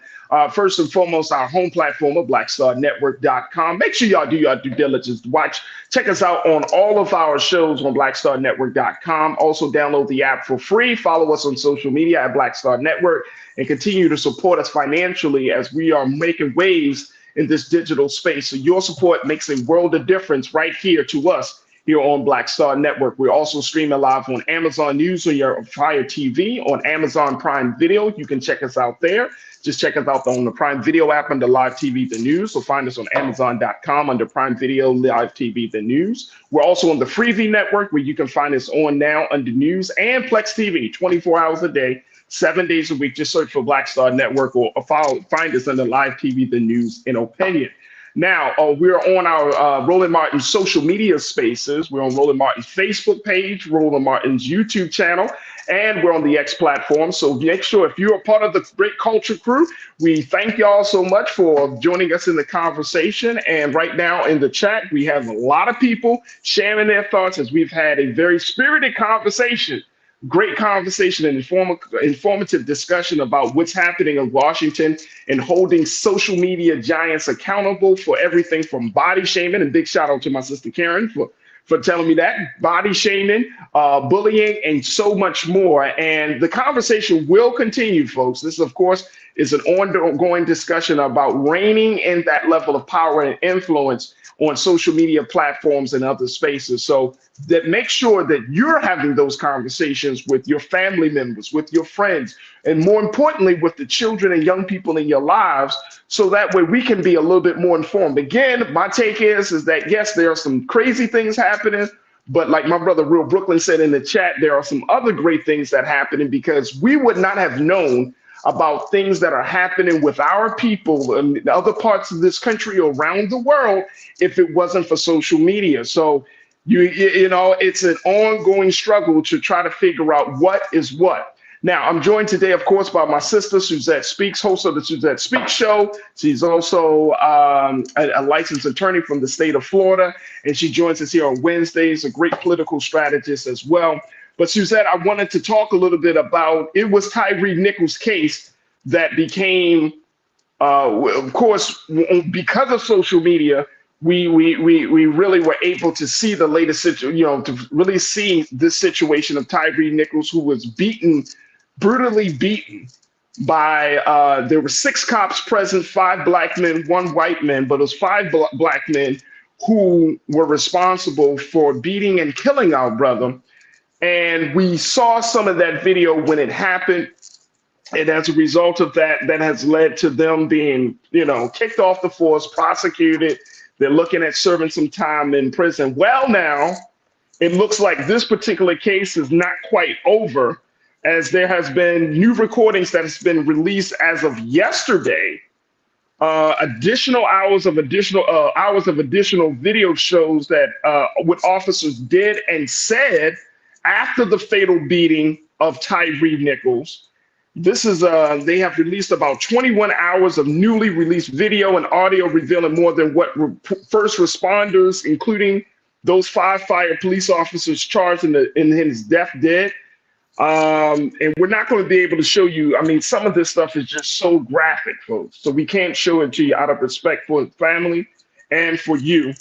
First and foremost, our home platform of blackstarnetwork.com. Make sure y'all do your due diligence to check us out on all of our shows on blackstarnetwork.com. Also, download the app for free. Follow us on social media at Black Star Network and continue to support us financially as we are making waves in this digital space. So your support makes a world of difference right here to us here on Black Star Network. We're also streaming live on Amazon News on your Fire TV, on Amazon Prime Video. You can check us out there. Just check us out on the Prime Video app under Live TV The News. So find us on Amazon.com under Prime Video, Live TV The News. We're also on the Freevee Network, where you can find us on now under News and Plex TV, 24 hours a day, 7 days a week. Just search for Black Star Network or find us under Live TV The News and Opinion. Now, we're on our Roland Martin social media spaces. We're on Roland Martin's Facebook page, Roland Martin's YouTube channel, and we're on the X platform. So make sure if you're a part of the Great Culture crew, we thank y'all so much for joining us in the conversation. And right now in the chat, we have a lot of people sharing their thoughts as we've had a very spirited conversation. Great conversation and informative discussion about what's happening in Washington and holding social media giants accountable for everything from body shaming. And big shout out to my sister Karen for telling me that, body shaming, bullying, and so much more. And the conversation will continue, folks. This, of course, is an ongoing discussion about reigning in that level of power and influence on social media platforms and other spaces. So that make sure that you're having those conversations with your family members, with your friends, and more importantly, with the children and young people in your lives, so that way we can be a little bit more informed. Again, my take is that, yes, there are some crazy things happening, but like my brother Real Brooklyn said in the chat, there are some other great things that are happening, because we would not have known about things that are happening with our people in other parts of this country, around the world, if it wasn't for social media. So, you know, it's an ongoing struggle to try to figure out what is what. Now, I'm joined today, of course, by my sister, Suzette Speaks, host of the Suzette Speaks Show. She's also a licensed attorney from the state of Florida, and she joins us here on Wednesdays, a great political strategist as well. But Suzette, I wanted to talk a little bit about, it was Tyre Nichols' case that became, of course, because of social media, we really were able to see the latest situation, you know, to really see this situation of Tyre Nichols, who was brutally beaten by, there were 6 cops present, 5 black men, 1 white man, but it was 5 black men who were responsible for beating and killing our brother. And we saw some of that video when it happened. And as a result of that, that has led to them being, you know, kicked off the force, prosecuted. They're looking at serving some time in prison. Well, now it looks like this particular case is not quite over, as there has been new recordings that has been released as of yesterday additional hours of additional video shows that what officers did and said after the fatal beating of Tyre Nichols. This is they have released about 21 hours of newly released video and audio revealing more than what first responders, including those 5 fired police officers charged in his death, did. And we're not going to be able to show you. I mean, some of this stuff is just so graphic, folks. So we can't show it to you out of respect for the family and for you.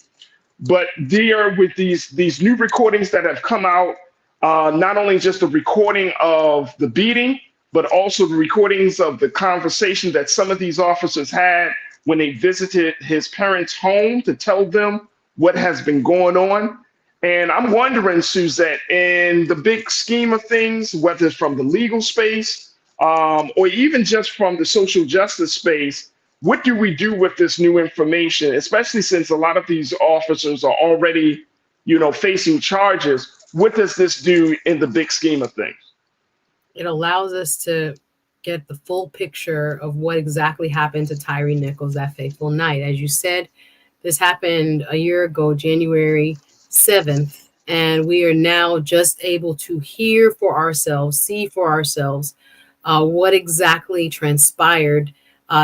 But there, with these new recordings that have come out, not only just the recording of the beating, but also the recordings of the conversation that some of these officers had when they visited his parents' home to tell them what has been going on. And I'm wondering, Suzette, in the big scheme of things, whether it's from the legal space or even just from the social justice space, what do we do with this new information, especially since a lot of these officers are already, facing charges? What does this do in the big scheme of things? It allows us to get the full picture of what exactly happened to Tyre Nichols that fateful night. As you said, this happened a year ago, January 7th, and we are now just able to hear for ourselves, see for ourselves what exactly transpired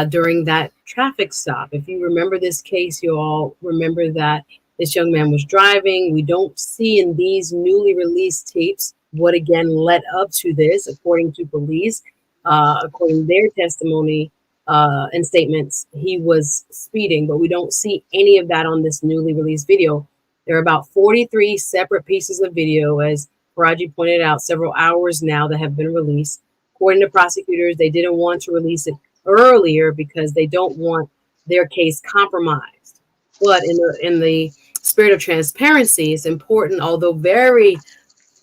during that traffic stop. If you remember this case, you all remember that this young man was driving. We don't see in these newly released tapes what again led up to this, according to police, according to their testimony and statements, he was speeding, but we don't see any of that on this newly released video. There are about 43 separate pieces of video, as Raji pointed out, several hours now that have been released. According to prosecutors, they didn't want to release it earlier because they don't want their case compromised. But in the spirit of transparency, it's important, although very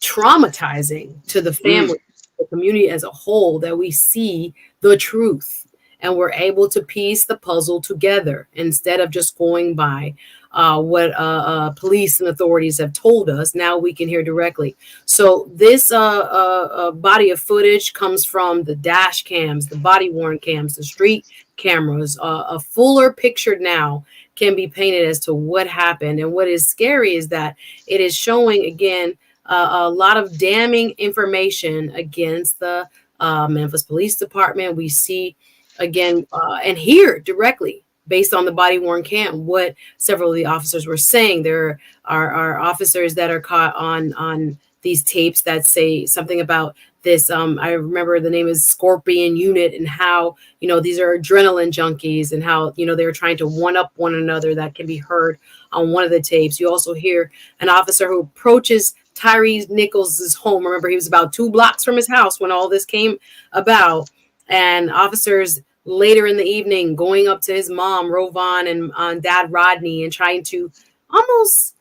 traumatizing to the family, the community as a whole, that we see the truth and we're able to piece the puzzle together instead of just going by what police and authorities have told us. Now we can hear directly. So this body of footage comes from the dash cams, the body worn cams, the street cameras. A fuller picture now can be painted as to what happened. And what is scary is that it is showing, again, a lot of damning information against the Memphis Police Department. We see, again, and hear directly, based on the body worn cam, what several of the officers were saying. There are officers that are caught on these tapes that say something about this. I remember the name is Scorpion Unit, and how, these are adrenaline junkies, and how, they're trying to one up one another. That can be heard on one of the tapes. You also hear an officer who approaches Tyre Nichols' home. Remember, he was about 2 blocks from his house when all this came about. And officers later in the evening going up to his mom, Rovan, and dad, Rodney, and trying to almost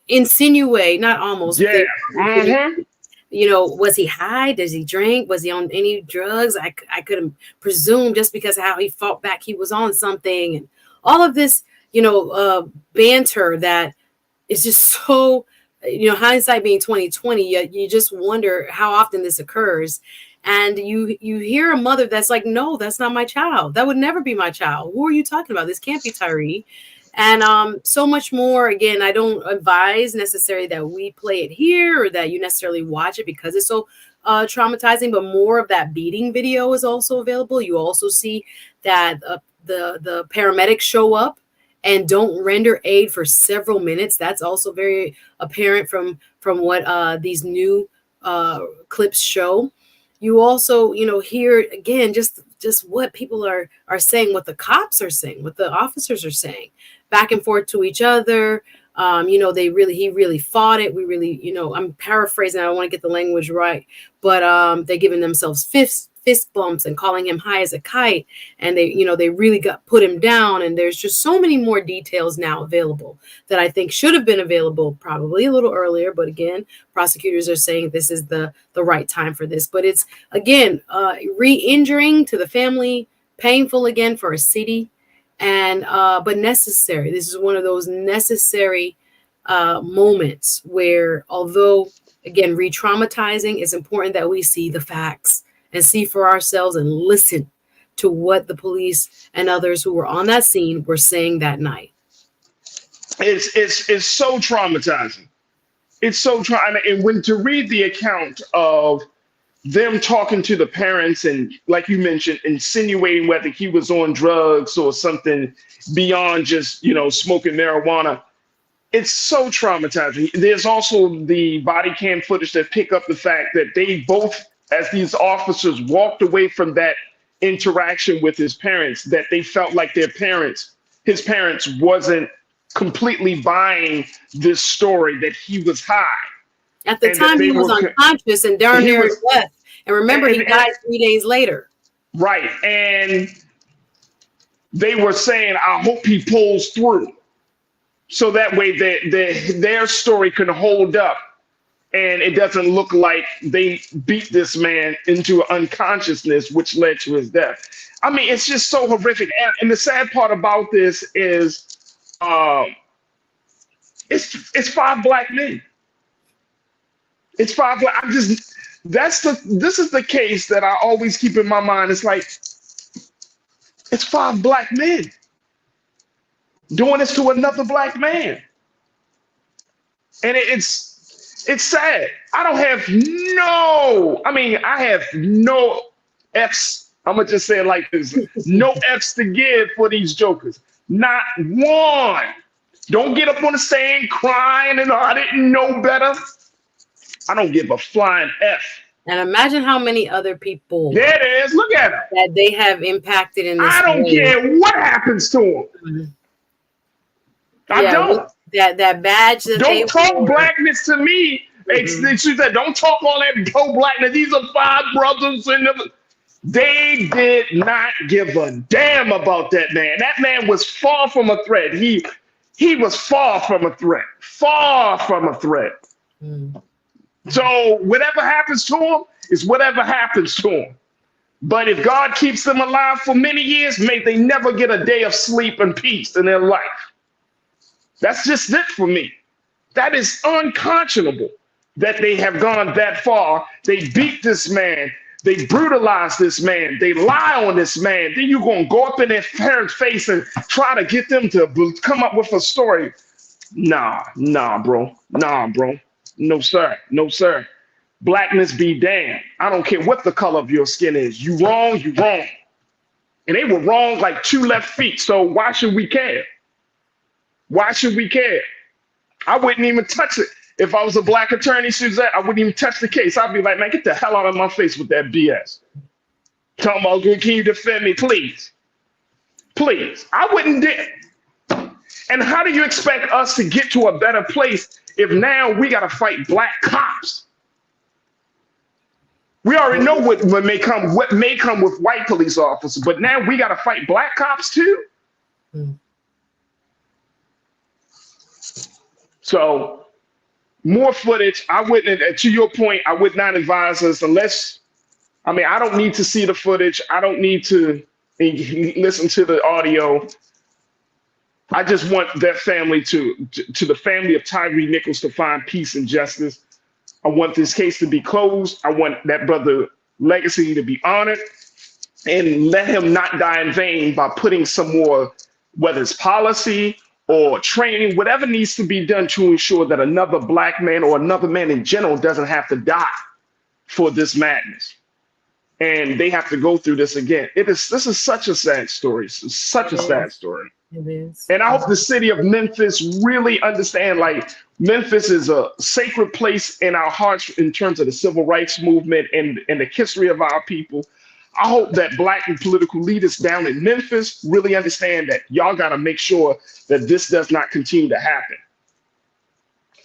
insinuate, not almost. Yeah. Was he high? Does he drink? Was he on any drugs? I couldn't presume, just because of how he fought back, he was on something. And all of this, banter that is just so, hindsight being 2020, you just wonder how often this occurs. And you hear a mother that's like, no, that's not my child. That would never be my child. Who are you talking about? This can't be Tyre. And so much more. Again, I don't advise necessarily that we play it here or that you necessarily watch it because it's so traumatizing, but more of that beating video is also available. You also see that the paramedics show up and don't render aid for several minutes. That's also very apparent from what these new clips show. You also, hear again just what people are saying, what the cops are saying, what the officers are saying, back and forth to each other. He really fought it. We really, I'm paraphrasing. I don't want to get the language right, but they're giving themselves fist bumps and calling him high as a kite. And they really put him down. And there's just so many more details now available that I think should have been available probably a little earlier. But again, prosecutors are saying this is the right time for this. But it's, again, re-injuring to the family, painful again for a city, and but necessary. This is one of those necessary moments where, although, again, re-traumatizing, it's important that we see the facts and see for ourselves and listen to what the police and others who were on that scene were saying that night. It's so traumatizing. It's so and when to read the account of them talking to the parents and, like you mentioned, insinuating whether he was on drugs or something beyond just, smoking marijuana. It's so traumatizing. There's also the body cam footage that pick up the fact that they both, as these officers walked away from that interaction with his parents, that they felt like his parents wasn't completely buying this story, that he was high. At the time, he was unconscious and darn near his death. And remember, he died 3 days later. Right. And they were saying, I hope he pulls through. So that way their story can hold up and it doesn't look like they beat this man into unconsciousness, which led to his death. I mean, it's just so horrific. And the sad part about this is it's 5 black men. It's 5 black. This is the case that I always keep in my mind. It's like, it's 5 black men doing this to another black man. And it's sad. I have no F's. I'm going to just say it like this. No F's to give for these jokers. Not one. Don't get up on the stand crying and I didn't know better. I don't give a flying F. And imagine how many other people. There it is. Look at it. That they have impacted in this I don't care what happens to them. Mm-hmm. I don't. That badge that don't talk blackness to me. Mm-hmm. She said, don't talk all that pro-blackness. These are 5 brothers. They did not give a damn about that man. That man was far from a threat. He was far from a threat. Far from a threat. Mm. So whatever happens to him is whatever happens to him. But if God keeps them alive for many years, may they never get a day of sleep and peace in their life. That's just it for me. That is unconscionable that they have gone that far. They beat this man. They brutalize this man. They lie on this man. Then you're going to go up in their parents' face and try to get them to come up with a story. Nah, bro. No, sir. No, sir. Blackness be damned. I don't care what the color of your skin is. You wrong. And they were wrong like 2 left feet. So why should we care? Why should we care? I wouldn't even touch it. If I was a black attorney, Suzette, I wouldn't even touch the case. I'd be like, man, get the hell out of my face with that BS. Talking about, can you defend me, please? Please. I wouldn't dare. And how do you expect us to get to a better place if now we got to fight black cops? We already know what may come with white police officers, but now we got to fight black cops too? Mm. So more footage. I wouldn't, to your point, I would not advise us unless, I don't need to see the footage. I don't need to listen to the audio. I just want that family to the family of Tyre Nichols to find peace and justice. I want this case to be closed. I want that brother legacy to be honored and let him not die in vain by putting some more, whether it's policy or training, whatever needs to be done to ensure that another black man or another man in general doesn't have to die for this madness. And they have to go through this again. This is such a sad story. It's such a sad story. It is. And I hope the city of Memphis really understand, like, Memphis is a sacred place in our hearts in terms of the civil rights movement and the history of our people. I hope that black and political leaders down in Memphis really understand that y'all got to make sure that this does not continue to happen.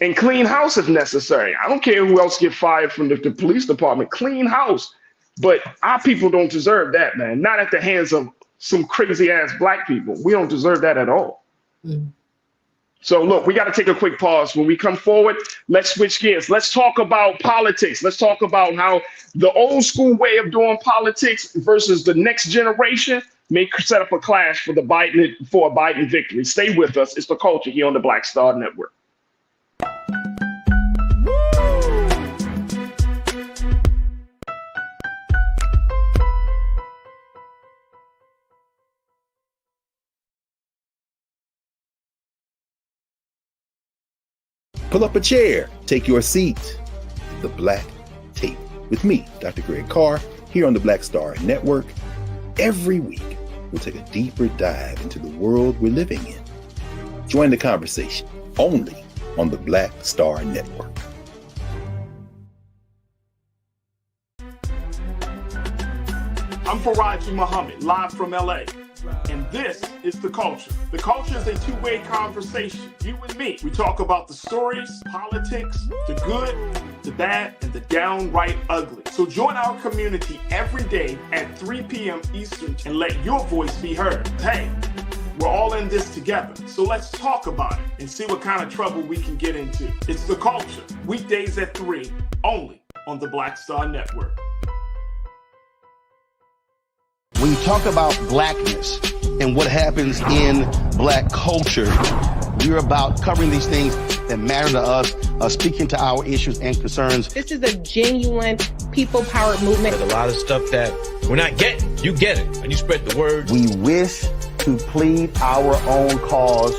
And clean house if necessary. I don't care who else get fired from the police department. Clean house. But our people don't deserve that, man. Not at the hands of some crazy ass black people. We don't deserve that at all. Mm. So look, we got to take a quick pause. When we come forward, let's switch gears. Let's talk about politics. Let's talk about how the old school way of doing politics versus the next generation may set up a clash for a Biden victory. Stay with us. It's The Culture here on the Black Star Network. Pull up a chair, take your seat. The Black Tape with me, Dr. Greg Carr, here on the Black Star Network. Every week, we'll take a deeper dive into the world we're living in. Join the conversation only on the Black Star Network. I'm Faraji Muhammad, live from LA. And this is The Culture. The Culture is a two-way conversation. You and me. We talk about the stories, politics, the good, the bad, and the downright ugly. So join our community every day at 3 p.m. Eastern and let your voice be heard. Hey, we're all in this together. So let's talk about it and see what kind of trouble we can get into. It's The Culture, weekdays at 3, only on the Black Star Network. When you talk about blackness and what happens in black culture, we're about covering these things that matter to us, speaking to our issues and concerns. This is a genuine people-powered movement. There's a lot of stuff that we're not getting. You get it, and you spread the word. We wish to plead our own cause.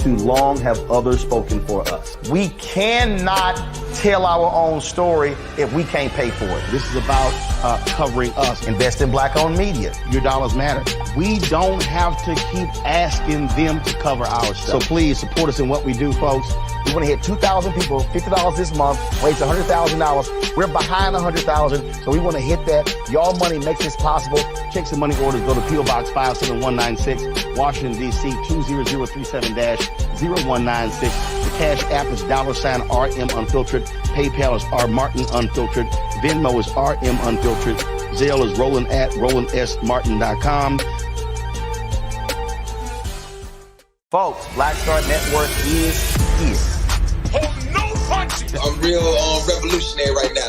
Too long have others spoken for us. We cannot tell our own story if we can't pay for it. This is about covering us. Invest in black-owned media. Your dollars matter. We don't have to keep asking them to cover our stuff. So please support us in what we do, folks. We want to hit 2,000 people, $50 this month, raise $100,000. We're behind 100,000, so we want to hit that. Y'all money makes this possible. Checks and money orders go to P.O. Box 57196, Washington, D.C. 20037-0196. The Cash App is $RM Unfiltered. PayPal is R Martin Unfiltered. Venmo is RM Unfiltered. Zelle is Roland at RolandSMartin.com. Folks, Black Star Network is here. Oh, no punches! I'm real revolutionary right now.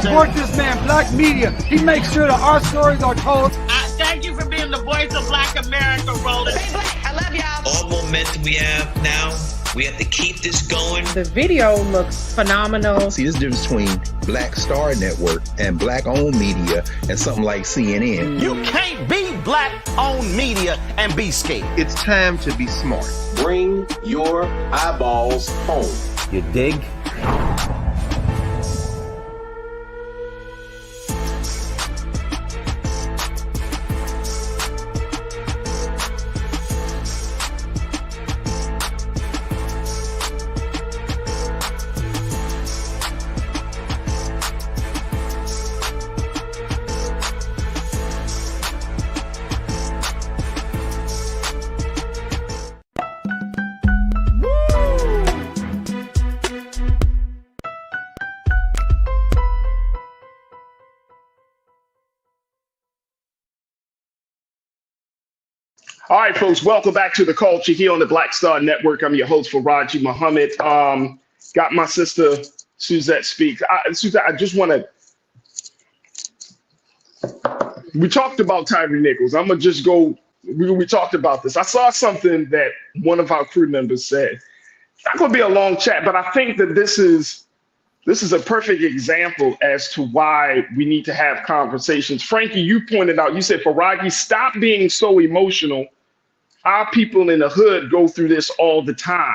Support this man, Black Media. He makes sure that our stories are told. Thank you for being the voice of Black America, Roland. Stay black. I love y'all. All momentum we have now, we have to keep this going. The video looks phenomenal. See, this difference between Black Star Network and black-owned media and something like CNN. You can't be black-owned media and be scared. It's time to be smart. Bring your eyeballs home. You dig? All right, folks, welcome back to The Culture here on the Black Star Network. I'm your host, Faraji Muhammad. Got my sister, Suzette Speaks. Suzette, I just want to, we talked about Tyre Nichols. I'm going to just go, we talked about this. I saw something that one of our crew members said. It's not going to be a long chat, but I think that this is a perfect example as to why we need to have conversations. Frankie, you pointed out, you said, Faraji, stop being so emotional. Our people in the hood go through this all the time.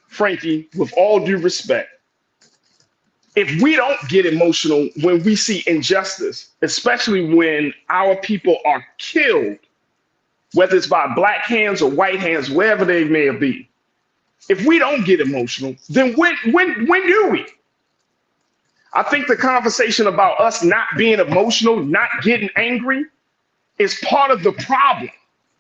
Frankie, with all due respect, if we don't get emotional when we see injustice, especially when our people are killed, whether it's by black hands or white hands, wherever they may be, if we don't get emotional, then when do we? I think the conversation about us not being emotional, not getting angry, is part of the problem.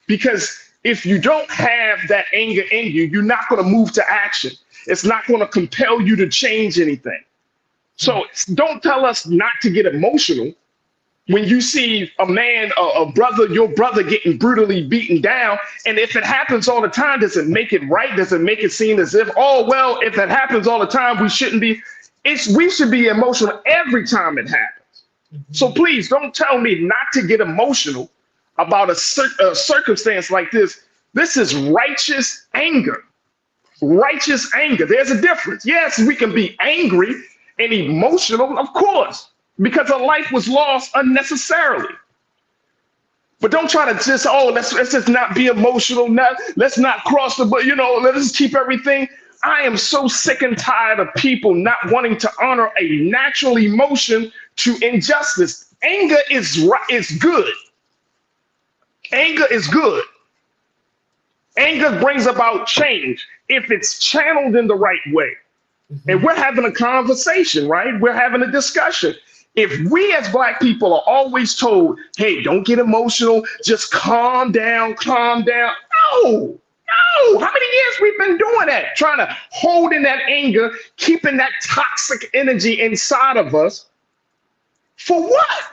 Because if you don't have that anger in you, you're not going to move to action. It's not going to compel you to change anything. So don't tell us not to get emotional when you see a man, a brother, your brother getting brutally beaten down. And if it happens all the time, does it make it right? Does it make it seem as if, oh, well, if it happens all the time, we shouldn't be. We should be emotional every time it happens. So please don't tell me not to get emotional about a circumstance like this. This is righteous anger. Righteous anger. There's a difference. Yes, we can be angry and emotional, of course, because a life was lost unnecessarily. But don't try to just, let's just not be emotional. Let's not cross the, let's just keep everything. I am so sick and tired of people not wanting to honor a natural emotion to injustice. Anger is good. Anger is good. Anger brings about change if it's channeled in the right way. And we're having a conversation, right? We're having a discussion. If we as Black people are always told, hey, don't get emotional, just calm down. No. How many years we've been doing that? Trying to hold in that anger, keeping that toxic energy inside of us. For what?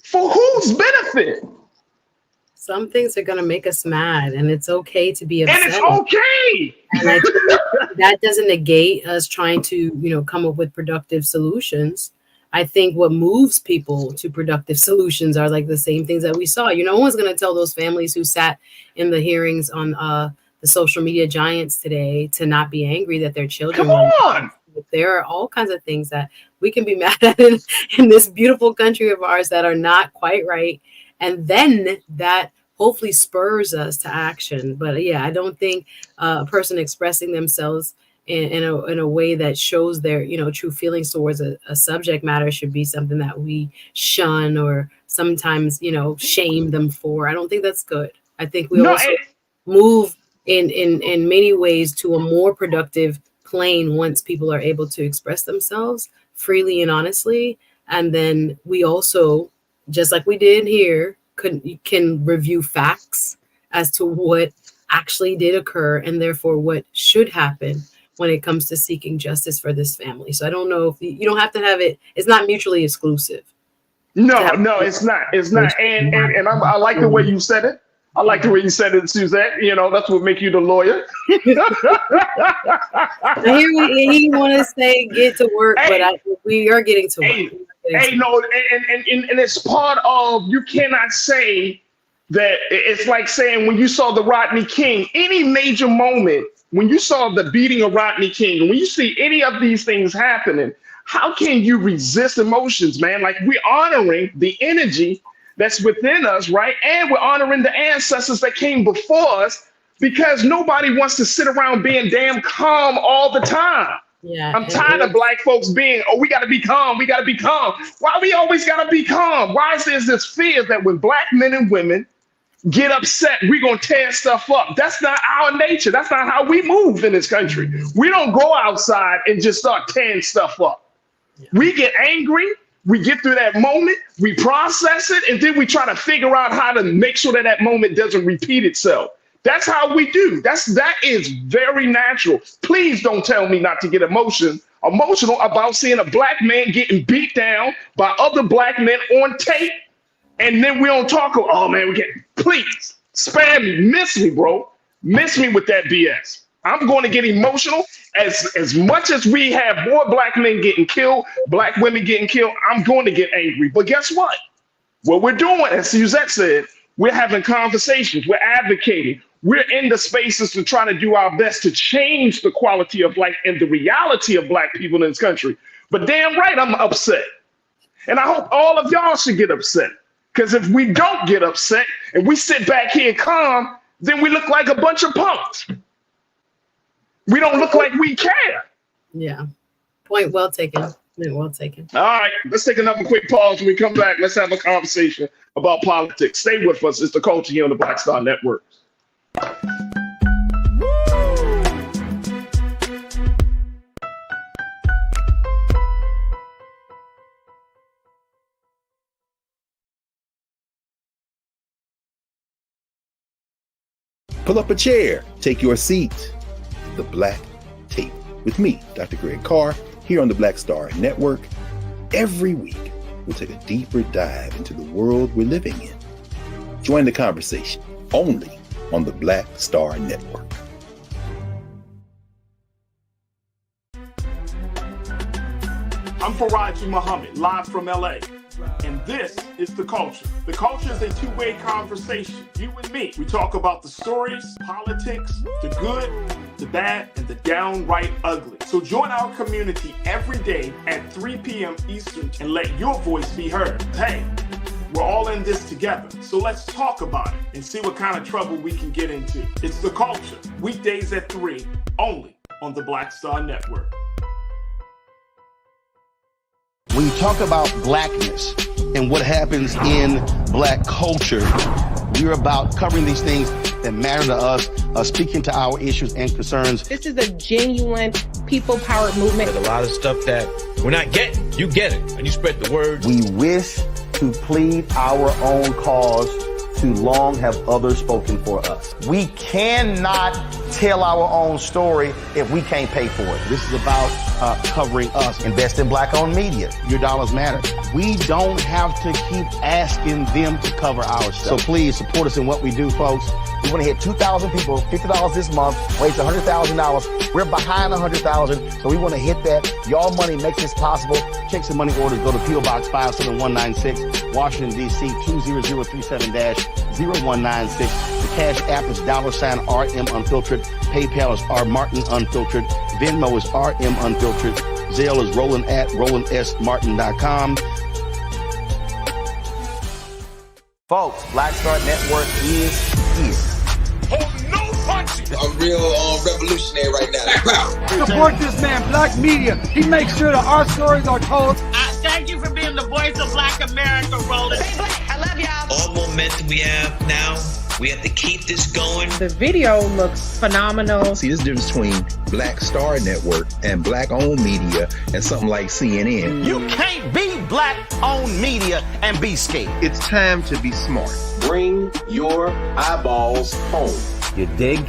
For whose benefit? Some things are going to make us mad, and it's okay to be upset. And it's okay. And I think that doesn't negate us trying to, come up with productive solutions. I think what moves people to productive solutions are like the same things that we saw. No one's going to tell those families who sat in the hearings on the social media giants today to not be angry that their children. Come on. There are all kinds of things that we can be mad at in this beautiful country of ours that are not quite right. And then that hopefully spurs us to action. But yeah, I don't think a person expressing themselves in a way that shows their, true feelings towards a subject matter should be something that we shun or sometimes, shame them for. I don't think that's good. I think we also move in many ways to a more productive plane once people are able to express themselves freely and honestly. And then we also, just like we did here, can review facts as to what actually did occur and therefore what should happen when it comes to seeking justice for this family. So I don't know if you don't have to have it. It's not mutually exclusive. No, it's not. It's not. And I like the way you said it. I like the way you said it, Suzette. That's what make you the lawyer. Here he want to say get to work, but we are getting to work. And it's part of, you cannot say that. It's like saying when you saw the Rodney King, any major moment, when you saw the beating of Rodney King, and when you see any of these things happening, how can you resist emotions, man? Like, we're honoring the energy that's within us, right? And we're honoring the ancestors that came before us, because nobody wants to sit around being damn calm all the time. Yeah, I'm tired of Black folks being, we got to be calm. We got to be calm. Why we always got to be calm? Why is there this fear that when Black men and women get upset, we're going to tear stuff up? That's not our nature. That's not how we move in this country. We don't go outside and just start tearing stuff up. Yeah. We get angry. We get through that moment. We process it. And then we try to figure out how to make sure that that moment doesn't repeat itself. That's how we do. That is very natural. Please don't tell me not to get emotional about seeing a Black man getting beat down by other Black men on tape. And then we don't talk, please spare me, miss me, bro. Miss me with that BS. I'm going to get emotional. As much as we have more Black men getting killed, Black women getting killed, I'm going to get angry. But guess what? What we're doing, as Suzette said, we're having conversations, we're advocating, we're in the spaces to try to do our best to change the quality of life and the reality of Black people in this country. But damn right, I'm upset. And I hope all of y'all should get upset. Because if we don't get upset and we sit back here calm, then we look like a bunch of punks. We don't look like we care. Yeah. Point well taken. Well taken. All right, let's take another quick pause. When we come back, let's have a conversation about politics. Stay with us. It's The Culture here on the Black Star Network. Pull up a chair, take your seat. The Black Tape with me, Dr. Greg Carr, here on the Black Star Network. Every week, we'll take a deeper dive into the world we're living in. Join the conversation only on the Black Star Network. I'm Faraji Muhammad, live from LA. And this is The Culture. The Culture is a two-way conversation. You and me. We talk about the stories, politics, the good, the bad, and the downright ugly. So join our community every day at 3 p.m. Eastern and let your voice be heard. Hey, We're all in this together. So let's talk about it and see what kind of trouble we can get into. It's The Culture, weekdays at 3, only on the Black Star Network. When you talk about blackness and what happens in black culture, we're about covering these things that matter to us, speaking to our issues and concerns. This is a genuine people-powered movement. There's a lot of stuff that we're not getting. You get it, and you spread the word. We wish to plead our own cause. Too long have others spoken for us. We cannot tell our own story if we can't pay for it. This is about covering us. Invest in black-owned media. Your dollars matter. We don't have to keep asking them to cover our stuff. So please support us in what we do, folks. We want to hit 2,000 people, $50 this month, raise $100,000. We're behind 100,000, so we want to hit that. Y'all money makes this possible. Checks and money orders go to P.O. Box 57196, Washington, D.C. 20037-0196. The Cash App is $RM Unfiltered. PayPal is R Martin Unfiltered. Venmo is RM Unfiltered. Zelle is Roland at RolandSMartin.com. Folks, Black Star Network is here. I'm real revolutionary right now. Support this man, Black Media. He makes sure that our stories are told. Thank you for being the voice of Black America, Roland. Stay black. I love y'all. All momentum we have now, we have to keep this going. The video looks phenomenal. See, there's a difference between Black Star Network and black-owned media and something like CNN. You can't be black-owned media and be scared. It's time to be smart. Bring your eyeballs home. You dig?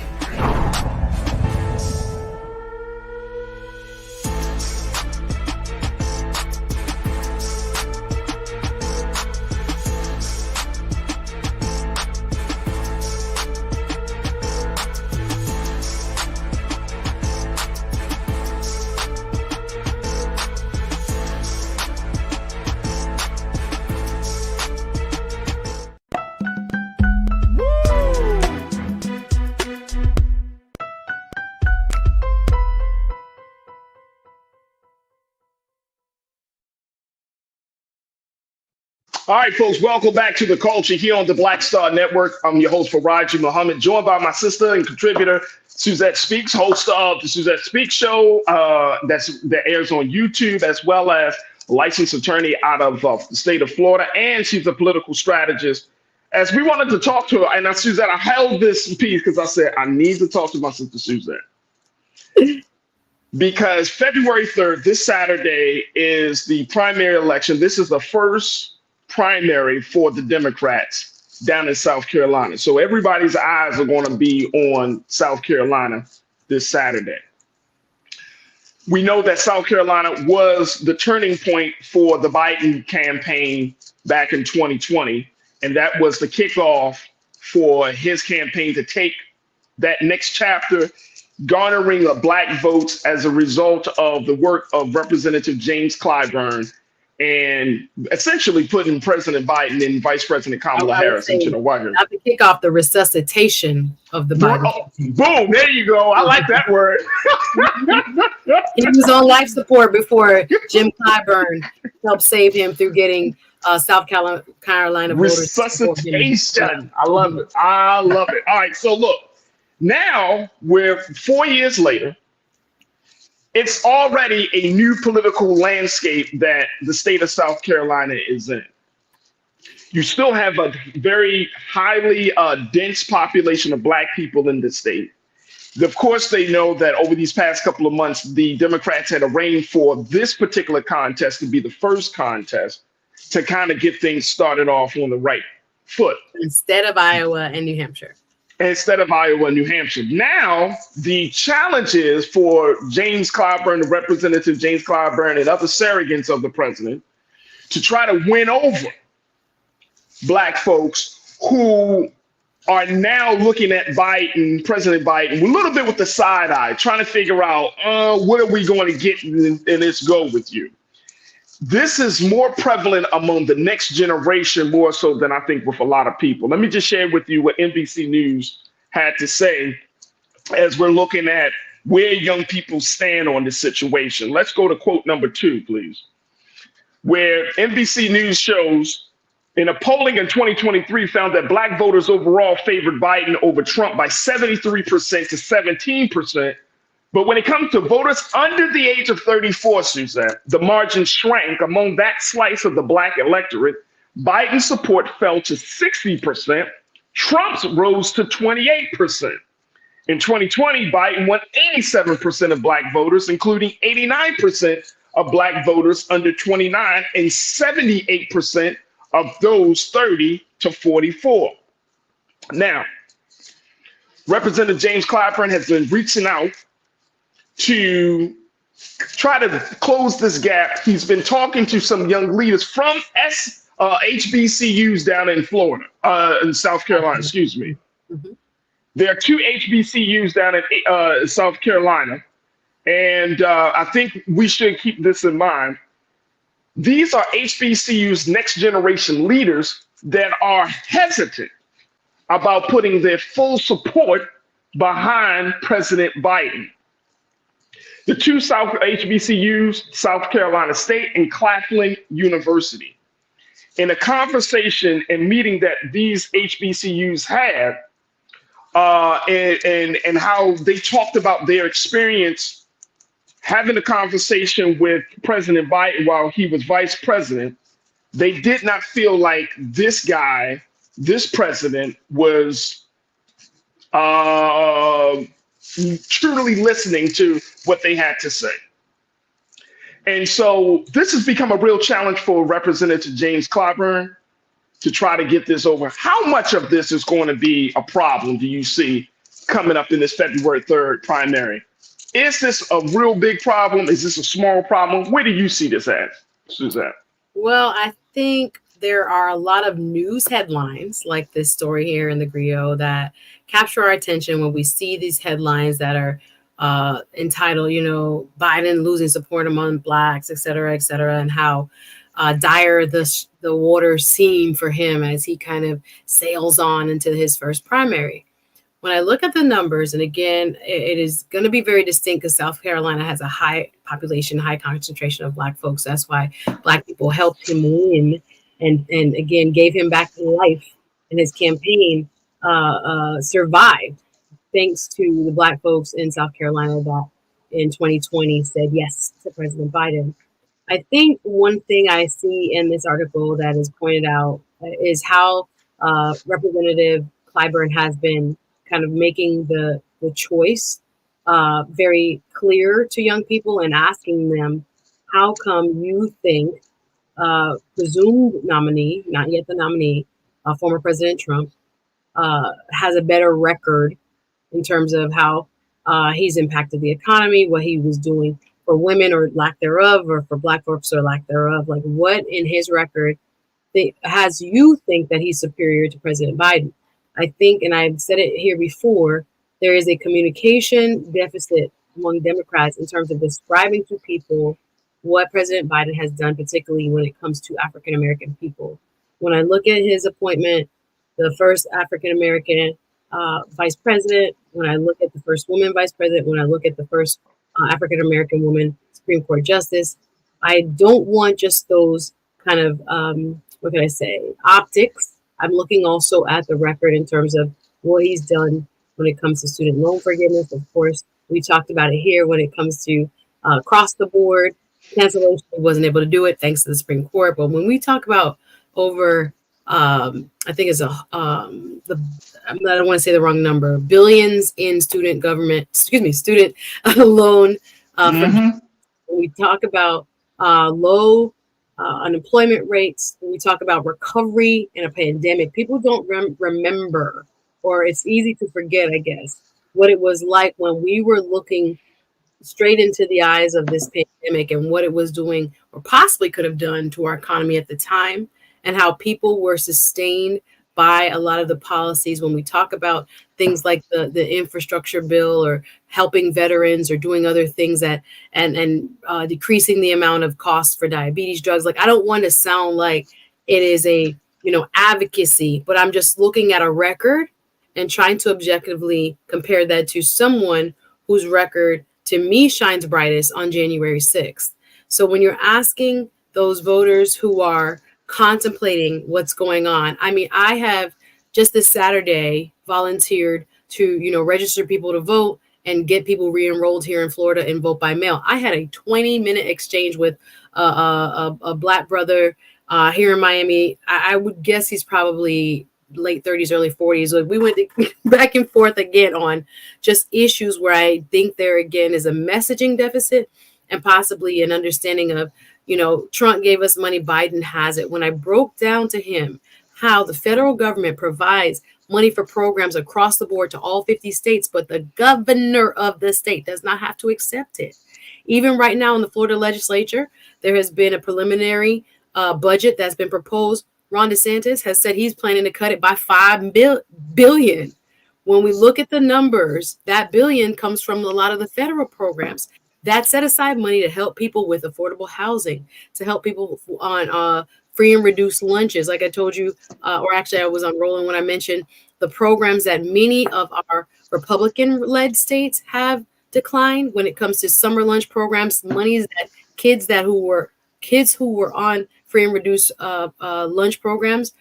All right, folks, welcome back to The Culture here on the Black Star Network. I'm your host, Raji Muhammad, joined by my sister and contributor, Suzette Speaks, host of the Suzette Speaks show that airs on YouTube, as well as a licensed attorney out of the state of Florida, and she's a political strategist. As we wanted to talk to her, and Suzette, I held this piece because I said, I need to talk to my sister Suzette. Because February 3rd, this Saturday, is the primary election. This is the first primary for the Democrats down in South Carolina. So everybody's eyes are going to be on South Carolina this Saturday. We know that South Carolina was the turning point for the Biden campaign back in 2020. And that was the kickoff for his campaign to take that next chapter, garnering black votes as a result of the work of Representative James Clyburn, and essentially putting President Biden and Vice President Kamala Harris into the White House. Not to kick off the resuscitation of the Biden. Boom, there you go. I like that word. He was on life support before Jim Clyburn helped save him through getting South Carolina voters. Resuscitation. I love it. I love it. All right, so look, now we're 4 years later. It's already a new political landscape that the state of South Carolina is in. You still have a very highly dense population of black people in the state. Of course, they know that over these past couple of months, the Democrats had arranged for this particular contest to be the first contest to kind of get things started off on the right foot. Instead of Iowa and New Hampshire. Instead of Iowa and New Hampshire. Now, the challenge is for James Clyburn, the Representative James Clyburn, and other surrogates of the president to try to win over black folks who are now looking at Biden, President Biden, a little bit with the side eye, trying to figure out, what are we going to get in this go with you? This is more prevalent among the next generation, more so than I think with a lot of people. Let me just share with you what NBC News had to say as we're looking at where young people stand on this situation. Let's go to quote number 2, please, where NBC News shows In a polling in 2023 found that black voters overall favored Biden over Trump by 73% to 17%. But when it comes to voters under the age of 34, Suzette, the margin shrank among that slice of the black electorate. Biden's support fell to 60%. Trump's rose to 28%. In 2020, Biden won 87% of black voters, including 89% of black voters under 29 and 78% of those 30 to 44. Now, Representative James Clyburn has been reaching out to try to close this gap. He's been talking to some young leaders from HBCUs down in Florida, in South Carolina, excuse me. Mm-hmm. There are 2 HBCUs down in South Carolina, and I think we should keep this in mind. These are HBCUs' next generation leaders that are hesitant about putting their full support behind President Biden. The 2 South HBCUs, South Carolina State and Claflin University. In a conversation and meeting that these HBCUs had, and how they talked about their experience having a conversation with President Biden while he was vice president, they did not feel like this guy, this president, was truly listening to what they had to say. And so this has become a real challenge for Representative James Clyburn to try to get this over. How much of this is going to be a problem do you see coming up in this February 3rd primary? Is this a real big problem? Is this a small problem? Where do you see this at, Suzette? Well, I think there are a lot of news headlines like this story here in the Griot that capture our attention when we see these headlines that are entitled, Biden losing support among blacks, et cetera, and how dire the waters seem for him as he kind of sails on into his first primary. When I look at the numbers, and again, it is going to be very distinct because South Carolina has a high population, high concentration of black folks. That's why black people helped him win and again, gave him back life in his campaign, survived thanks to the black folks in South Carolina that in 2020 said yes to President Biden. I think one thing I see in this article that is pointed out is how Representative Clyburn has been kind of making the choice very clear to young people and asking them, how come you think presumed nominee, not yet the nominee, former President Trump, has a better record in terms of how he's impacted the economy, what he was doing for women or lack thereof, or for black folks or lack thereof. Like, what in his record has you think that he's superior to President Biden? I think, and I've said it here before, there is a communication deficit among Democrats in terms of describing to people what President Biden has done, particularly when it comes to African-American people. When I look at his appointment, the first African-American vice president, when I look at the first woman vice president, when I look at the first African-American woman Supreme Court justice, I don't want just those kind of, what can I say, optics. I'm looking also at the record in terms of what he's done when it comes to student loan forgiveness. Of course, we talked about it here when it comes to across the board cancellation. He wasn't able to do it thanks to the Supreme Court. But when we talk about over, I think it's I don't want to say the wrong number, billions in student loan. When we talk about low unemployment rates, when we talk about recovery in a pandemic, people don't remember, or it's easy to forget, I guess, what it was like when we were looking straight into the eyes of this pandemic and what it was doing or possibly could have done to our economy at the time, and how people were sustained by a lot of the policies. When we talk about things like the infrastructure bill or helping veterans or doing other things that and decreasing the amount of costs for diabetes drugs. Like, I don't want to sound like it is a advocacy, but I'm just looking at a record and trying to objectively compare that to someone whose record to me shines brightest on January 6th. So when you're asking those voters who are contemplating what's going on. I mean, I have just this Saturday volunteered to, register people to vote and get people re-enrolled here in Florida and vote by mail. I had a 20-minute exchange with a Black brother here in Miami. I would guess he's probably late 30s, early 40s. Like, we went back and forth again on just issues where I think there again is a messaging deficit and possibly an understanding of, Trump gave us money, Biden has it. When I broke down to him how the federal government provides money for programs across the board to all 50 states, but the governor of the state does not have to accept it. Even right now in the Florida legislature, there has been a preliminary budget that's been proposed. Ron DeSantis has said he's planning to cut it by $5 billion. When we look at the numbers, that billion comes from a lot of the federal programs that set aside money to help people with affordable housing, to help people on free and reduced lunches. Like I told you, or actually I was on rolling when I mentioned the programs that many of our Republican-led states have declined when it comes to summer lunch programs, monies that kids who were on free and reduced lunch programs,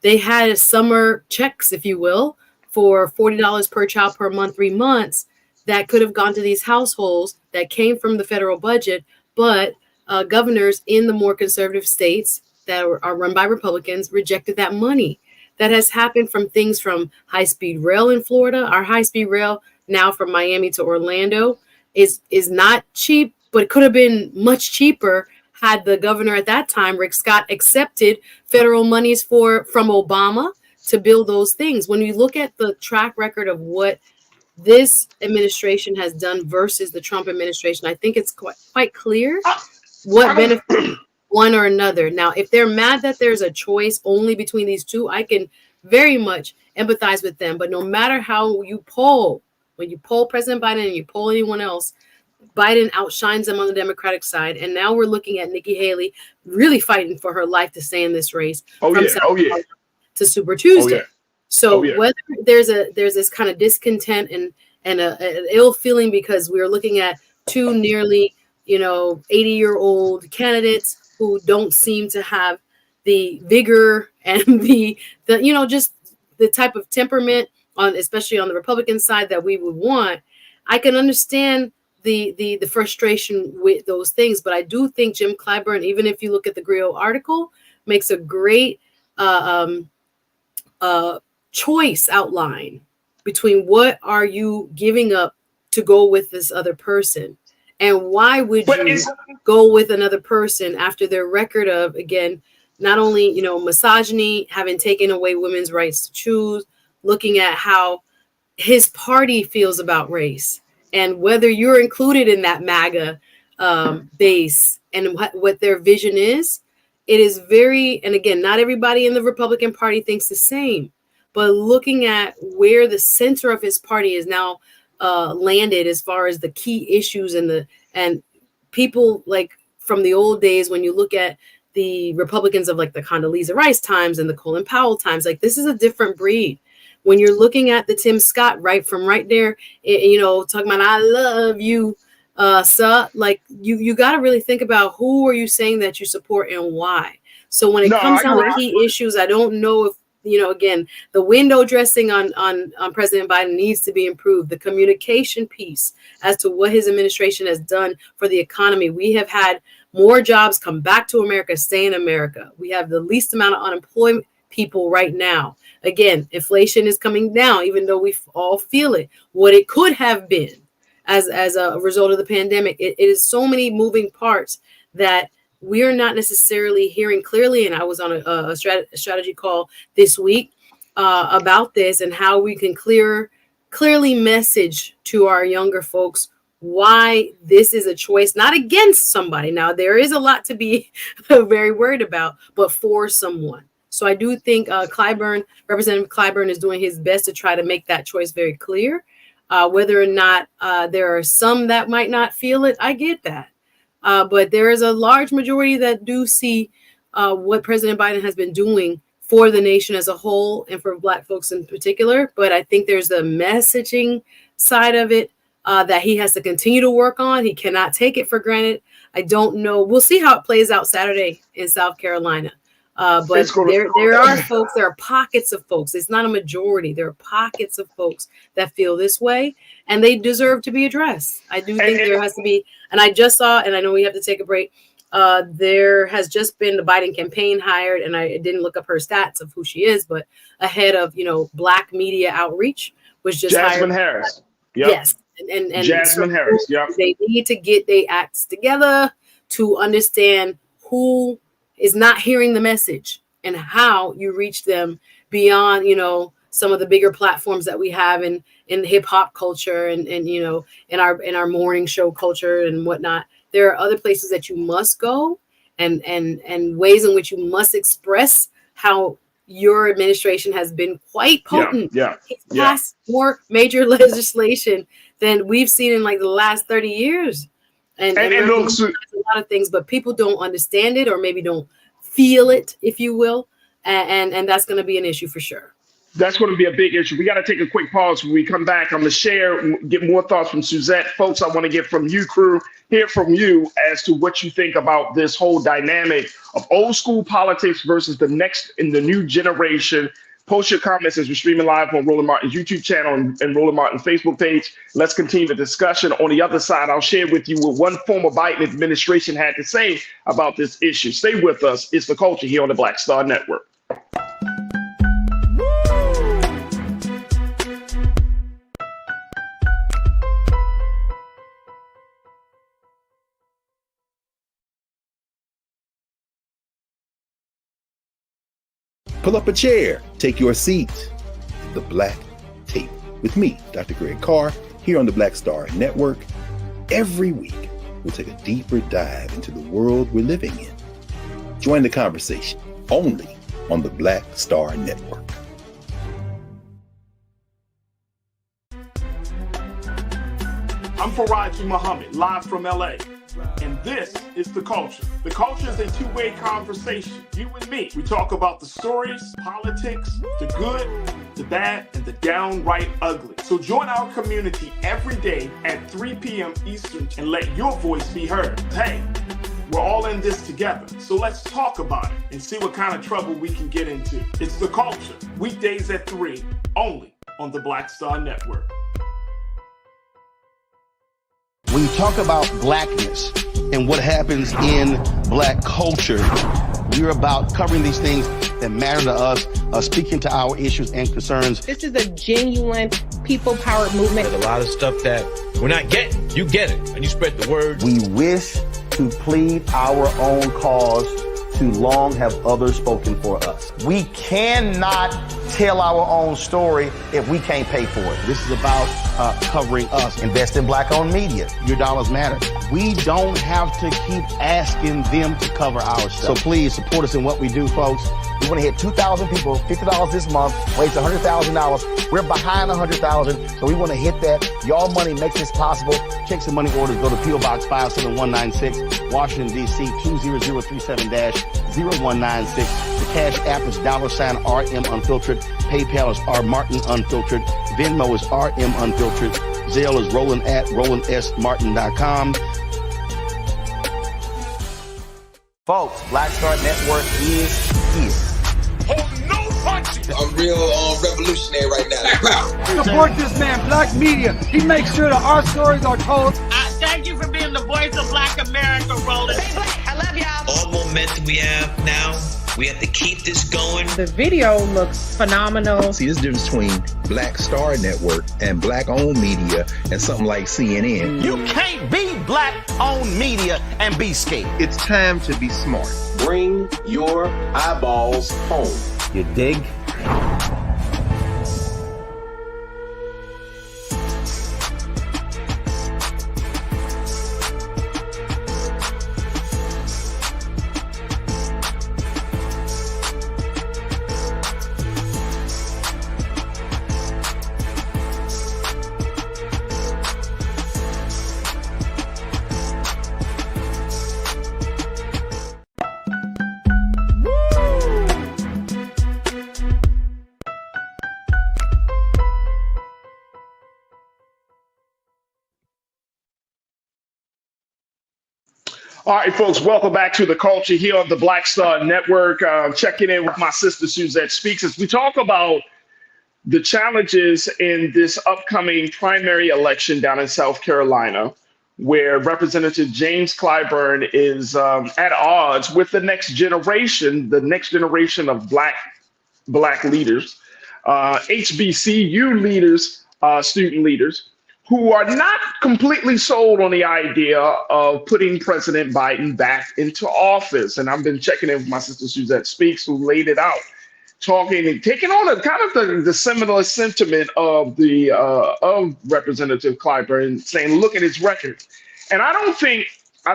they had summer checks, if you will, for $40 per child per month, 3 months, that could have gone to these households that came from the federal budget, but governors in the more conservative states that are run by Republicans rejected that money. That has happened from things from high-speed rail in Florida. Our high-speed rail now from Miami to Orlando is not cheap, but it could have been much cheaper had the governor at that time, Rick Scott, accepted federal monies from Obama to build those things. When you look at the track record of what this administration has done versus the Trump administration, I think it's quite clear what benefits one or another. Now, if they're mad that there's a choice only between these two, I can very much empathize with them. But no matter how you poll, when you poll President Biden and you poll anyone else, Biden outshines them on the Democratic side. And now we're looking at Nikki Haley really fighting for her life to stay in this race to Super Tuesday. So whether there's this kind of discontent and an ill feeling because we're looking at two nearly 80-year-old candidates who don't seem to have the vigor and the just the type of temperament especially on the Republican side that we would want, I can understand the frustration with those things. But I do think Jim Clyburn, even if you look at the Griot article, makes a great choice outline between what are you giving up to go with this other person, and why would you go with another person after their record of, again, not only misogyny, having taken away women's rights to choose, looking at how his party feels about race and whether you're included in that MAGA base and what their vision is. It is very, and again, not everybody in the Republican Party thinks the same, but looking at where the center of his party is now landed as far as the key issues and people like from the old days, when you look at the Republicans of like the Condoleezza Rice times and the Colin Powell times, like this is a different breed. When you're looking at the Tim Scott right there, talking about I love you, sir, like you got to really think about who are you saying that you support and why. So when it comes down to key issues, I don't know if, again, the window dressing on President Biden needs to be improved. The communication piece as to what his administration has done for the economy. We have had more jobs come back to America, stay in America. We have the least amount of unemployed people right now. Again, inflation is coming down, even though we all feel it. What it could have been as a result of the pandemic, it is so many moving parts that we're not necessarily hearing clearly. And I was on a strategy call this week about this and how we can clearly message to our younger folks why this is a choice, not against somebody. Now, there is a lot to be very worried about, but for someone. So I do think Representative Clyburn is doing his best to try to make that choice very clear. Whether or not there are some that might not feel it, I get that. But there is a large majority that do see what President Biden has been doing for the nation as a whole and for Black folks in particular. But I think there's the messaging side of it that he has to continue to work on. He cannot take it for granted. I don't know. We'll see how it plays out Saturday in South Carolina. But there are folks, there are pockets of folks. It's not a majority. There are pockets of folks that feel this way, and they deserve to be addressed. I do think there has to be, and I just saw, and I know we have to take a break. There has just been the Biden campaign hired, and I didn't look up her stats of who she is, but a head of, Black media outreach was just Jasmine hired. Harris. Yep. Yes. And Jasmine Harris. Yep. They need to get their acts together to understand who is not hearing the message and how you reach them beyond, some of the bigger platforms that we have in hip hop culture and in our morning show culture and whatnot. There are other places that you must go and ways in which you must express how your administration has been quite potent. It's passed more major legislation than we've seen in like the last 30 years. And a lot of things, but people don't understand it or maybe don't feel it, if you will. And that's going to be an issue for sure. That's going to be a big issue. We got to take a quick pause. When we come back, I'm going to get more thoughts from Suzette. Folks, I want to get from you, crew, hear from you as to what you think about this whole dynamic of old school politics versus the new generation. Post your comments as we're streaming live on Roland Martin's YouTube channel and Roland Martin's Facebook page. Let's continue the discussion. On the other side, I'll share with you what one former Biden administration had to say about this issue. Stay with us. It's The Culture here on the Black Star Network. Pull up a chair, take your seat. The Black Tape with me, Dr. Greg Carr, here on the Black Star Network. Every week, we'll take a deeper dive into the world we're living in. Join the conversation only on the Black Star Network. I'm Faraji Muhammad, live from LA. And this is The Culture. The Culture is a two-way conversation. You and me. We talk about the stories, politics, the good, the bad, and the downright ugly. So join our community every day at 3 p.m. Eastern and let your voice be heard. Hey, we're all in this together. So let's talk about it and see what kind of trouble we can get into. It's The Culture. Weekdays at 3, only on the Black Star Network. When you talk about blackness and what happens in black culture, we're about covering these things that matter to us, speaking to our issues and concerns. This is a genuine people-powered movement. There's a lot of stuff that we're not getting. You get it, and you spread the word. We wish to plead our own cause. Too long have others spoken for us. We cannot tell our own story if we can't pay for it. This is about covering us. Invest in black-owned media. Your dollars matter. We don't have to keep asking them to cover our stuff. So please support us in what we do, folks. We want to hit 2,000 people, $50 this month, raise $100,000. We're behind 100,000, so we want to hit that. Y'all money makes this possible. Checks and money orders go to P.O. Box 57196, Washington, D.C. 20037-0196. The Cash App is $RM Unfiltered. PayPal is R Martin Unfiltered. Venmo is RM Unfiltered. Zelle is Roland at RolandSMartin.com. Folks, Black Star Network is here. I'm real revolutionary right now. Support this man, Black Media. He makes sure that our stories are told. Thank you for being the voice of Black America, Roland. I love y'all. All momentum we have now, we have to keep this going. The video looks phenomenal. See, this difference between Black Star Network and black-owned media and something like CNN. You can't be black-owned media and be scared. It's time to be smart. Bring your eyeballs home. You dig? All right, folks, welcome back to the culture here on the Black Star Network. Checking in with my sister Suzette Speaks as we talk about the challenges in this upcoming primary election down in South Carolina, where Representative James Clyburn is at odds with the next generation of black leaders, HBCU leaders, student leaders, who are not completely sold on the idea of putting President Biden back into office. And I've been checking in with my sister Suzette Speaks, who laid it out, talking and taking on a kind of the similar sentiment of the of Representative Clyburn, saying, look at his record. And I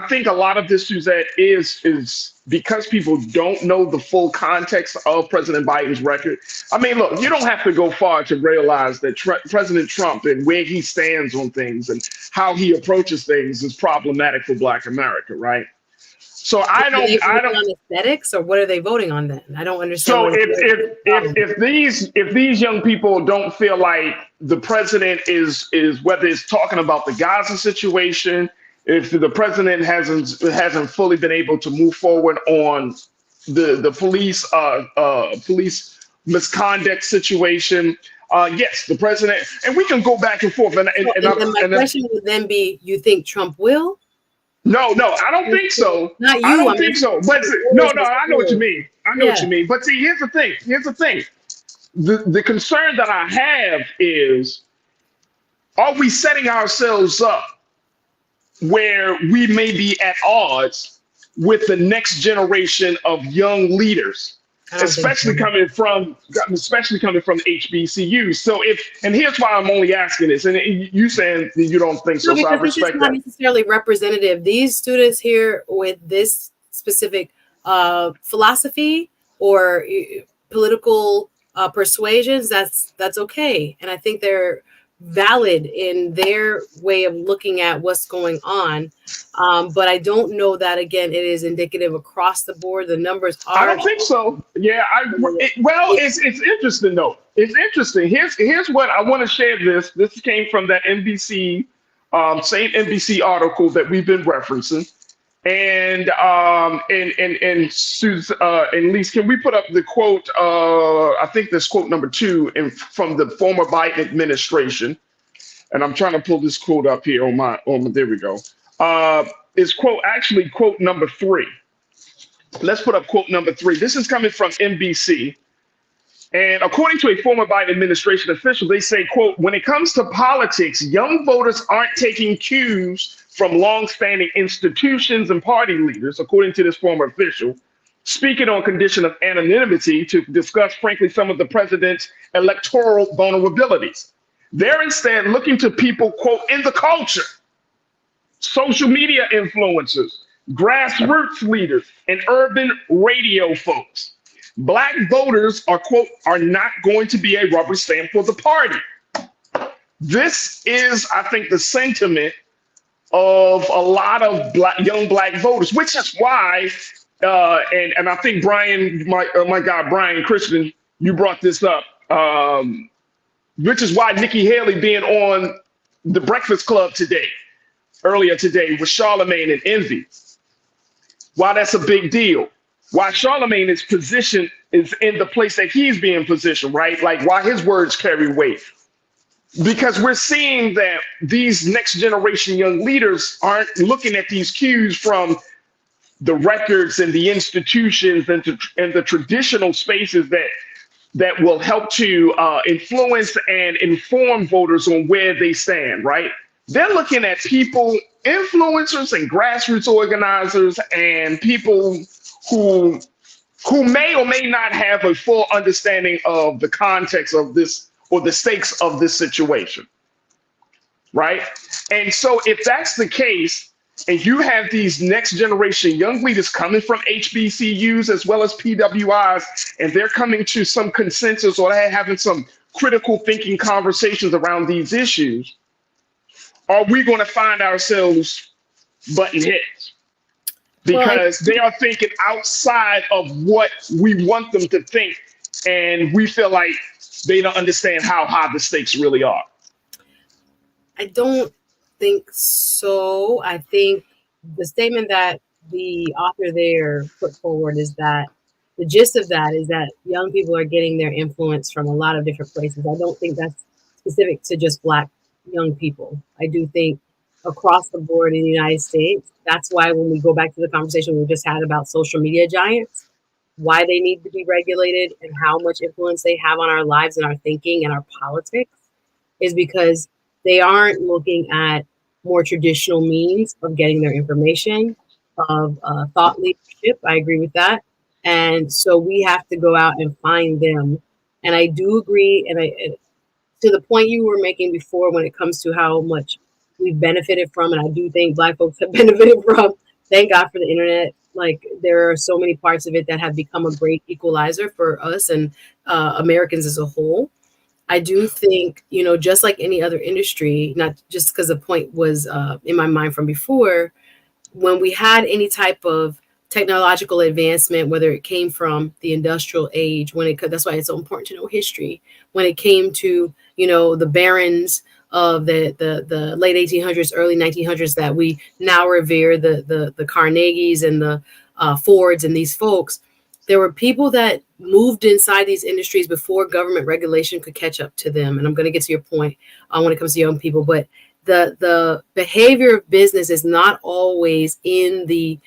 think a lot of this, Suzette, is because people don't know the full context of President Biden's record. I mean, look, you don't have to go far to realize that President Trump and where he stands on things and how he approaches things is problematic for Black America, right? So I don't on aesthetics, or what are they voting on then? I don't understand. So if these young people don't feel like the president is whether it's talking about the Gaza situation, if the president hasn't fully been able to move forward on the police misconduct situation, yes, the president, and we can go back and forth. And my question would then be: you think Trump will? No, I don't think so. Not you. I don't think so. But no, I know what you mean. I know what you mean. But see, here's the thing. The concern that I have is, are we setting ourselves up where we may be at odds with the next generation of young leaders, especially coming from HBCUs? So and here's why I'm only asking this, and you saying you don't think so, so I respect that. Not necessarily representative. These students here with this specific philosophy or political persuasions, that's okay, and I think they're valid in their way of looking at what's going on, but I don't know that, again, it is indicative across the board. The numbers are. I don't think so. Yeah, it's interesting though. It's interesting. Here's what I want to share. This came from that NBC, same NBC article that we've been referencing, and Susan, and Lise, can we put up the quote? I think this quote number 2 from the former Biden administration, and I'm trying to pull this quote up here on my. There we go. Is quote number 3. Let's put up quote number 3. This is coming from NBC. And according to a former Biden administration official, they say, quote, when it comes to politics, young voters aren't taking cues from longstanding institutions and party leaders, according to this former official, speaking on condition of anonymity to discuss, frankly, some of the president's electoral vulnerabilities. They're instead looking to people, quote, in the culture, social media influencers, grassroots leaders, and urban radio folks. Black voters are, quote, are not going to be a rubber stamp for the party. This is, I think, the sentiment of a lot of young black voters, which is why, and I think Brian, my guy, Brian Christian, you brought this up, which is why Nikki Haley being on the Breakfast Club earlier today with Charlamagne and Envy, why that's a big deal. Why Charlamagne is in the place that he's being positioned, right? Like why his words carry weight. Because we're seeing that these next generation young leaders aren't looking at these cues from the records and the institutions and the traditional spaces that will help to influence and inform voters on where they stand, right? They're looking at people, influencers and grassroots organizers and people who may or may not have a full understanding of the context of this or the stakes of this situation, right? And so if that's the case, and you have these next generation young leaders coming from HBCUs as well as PWIs, and they're coming to some consensus or they're having some critical thinking conversations around these issues, are we going to find ourselves butting heads? Because they are thinking outside of what we want them to think, and we feel like they don't understand how high the stakes really are. I don't think so. I think the statement that the author there put forward is that the gist of that is that young people are getting their influence from a lot of different places. I don't think that's specific to just Black young people. I do think across the board in the United States, that's why when we go back to the conversation we just had about social media giants, why they need to be regulated and how much influence they have on our lives and our thinking and our politics is because they aren't looking at more traditional means of getting their information, of thought leadership. I agree with that. And so we have to go out and find them. And I do agree. And to the point you were making before when it comes to how much we've benefited from, and I do think Black folks have benefited from, thank God for the internet. Like there are so many parts of it that have become a great equalizer for us and Americans as a whole. I do think, just like any other industry, not just because the point was in my mind from before, when we had any type of technological advancement, whether it came from the industrial age, that's why it's so important to know history. When it came to, the barons of the late 1800s, early 1900s that we now revere, the Carnegies and the Fords and these folks, there were people that moved inside these industries before government regulation could catch up to them. And I'm going to get to your point when it comes to young people, but the behavior of business is not always in the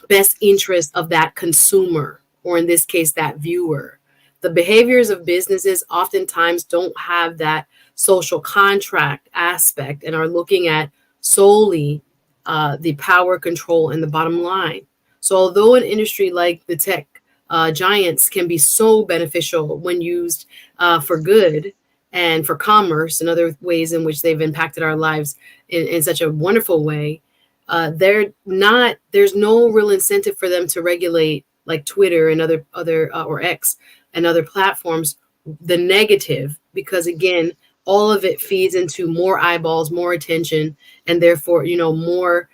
best interest of that consumer, or in this case, that viewer. The behaviors of businesses oftentimes don't have that social contract aspect and are looking at solely the power, control, and the bottom line. So although an industry like the tech giants can be so beneficial when used for good and for commerce and other ways in which they've impacted our lives in such a wonderful way, there's no real incentive for them to regulate, like Twitter and other or X and other platforms, the negative, because again, all of it feeds into more eyeballs, more attention, and therefore, more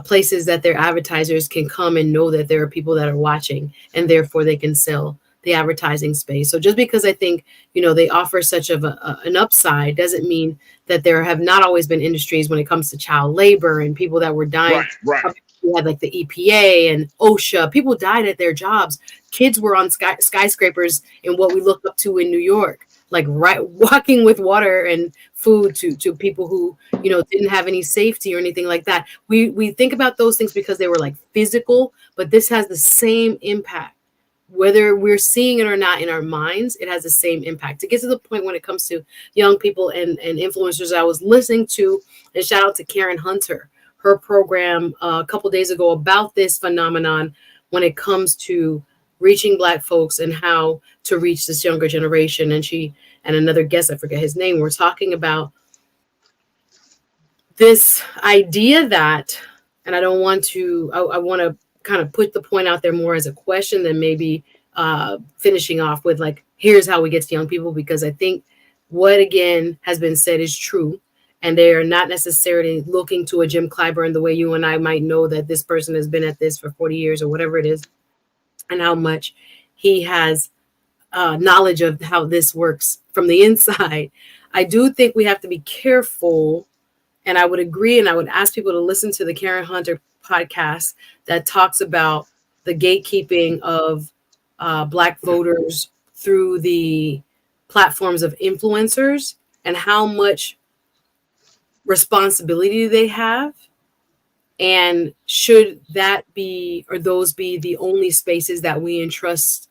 places that their advertisers can come and know that there are people that are watching, and therefore they can sell the advertising space. So just because I think, they offer such of an upside doesn't mean that there have not always been industries when it comes to child labor and people that were dying. Right. We had like the EPA and OSHA. People died at their jobs. Kids were on skyscrapers in what we looked up to in New York, like walking with water and food to people who, didn't have any safety or anything like that. We think about those things because they were like physical, but this has the same impact. Whether we're seeing it or not in our minds, it has the same impact. To get to the point when it comes to young people and influencers, I was listening to, and shout out to Karen Hunter, her program a couple days ago about this phenomenon when it comes to reaching Black folks and how to reach this younger generation. And she and another guest, I forget his name, were talking about this idea that, and I want to kind of put the point out there more as a question than maybe finishing off with like, here's how we get to young people, because I think what again has been said is true. And they are not necessarily looking to a Jim Clyburn the way you and I might know that this person has been at this for 40 years or whatever it is, and how much he has knowledge of how this works from the inside. I do think we have to be careful. And I would agree, and I would ask people to listen to the Karen Hunter podcast that talks about the gatekeeping of Black voters through the platforms of influencers and how much responsibility they have. And should that be, or those be the only spaces that we entrust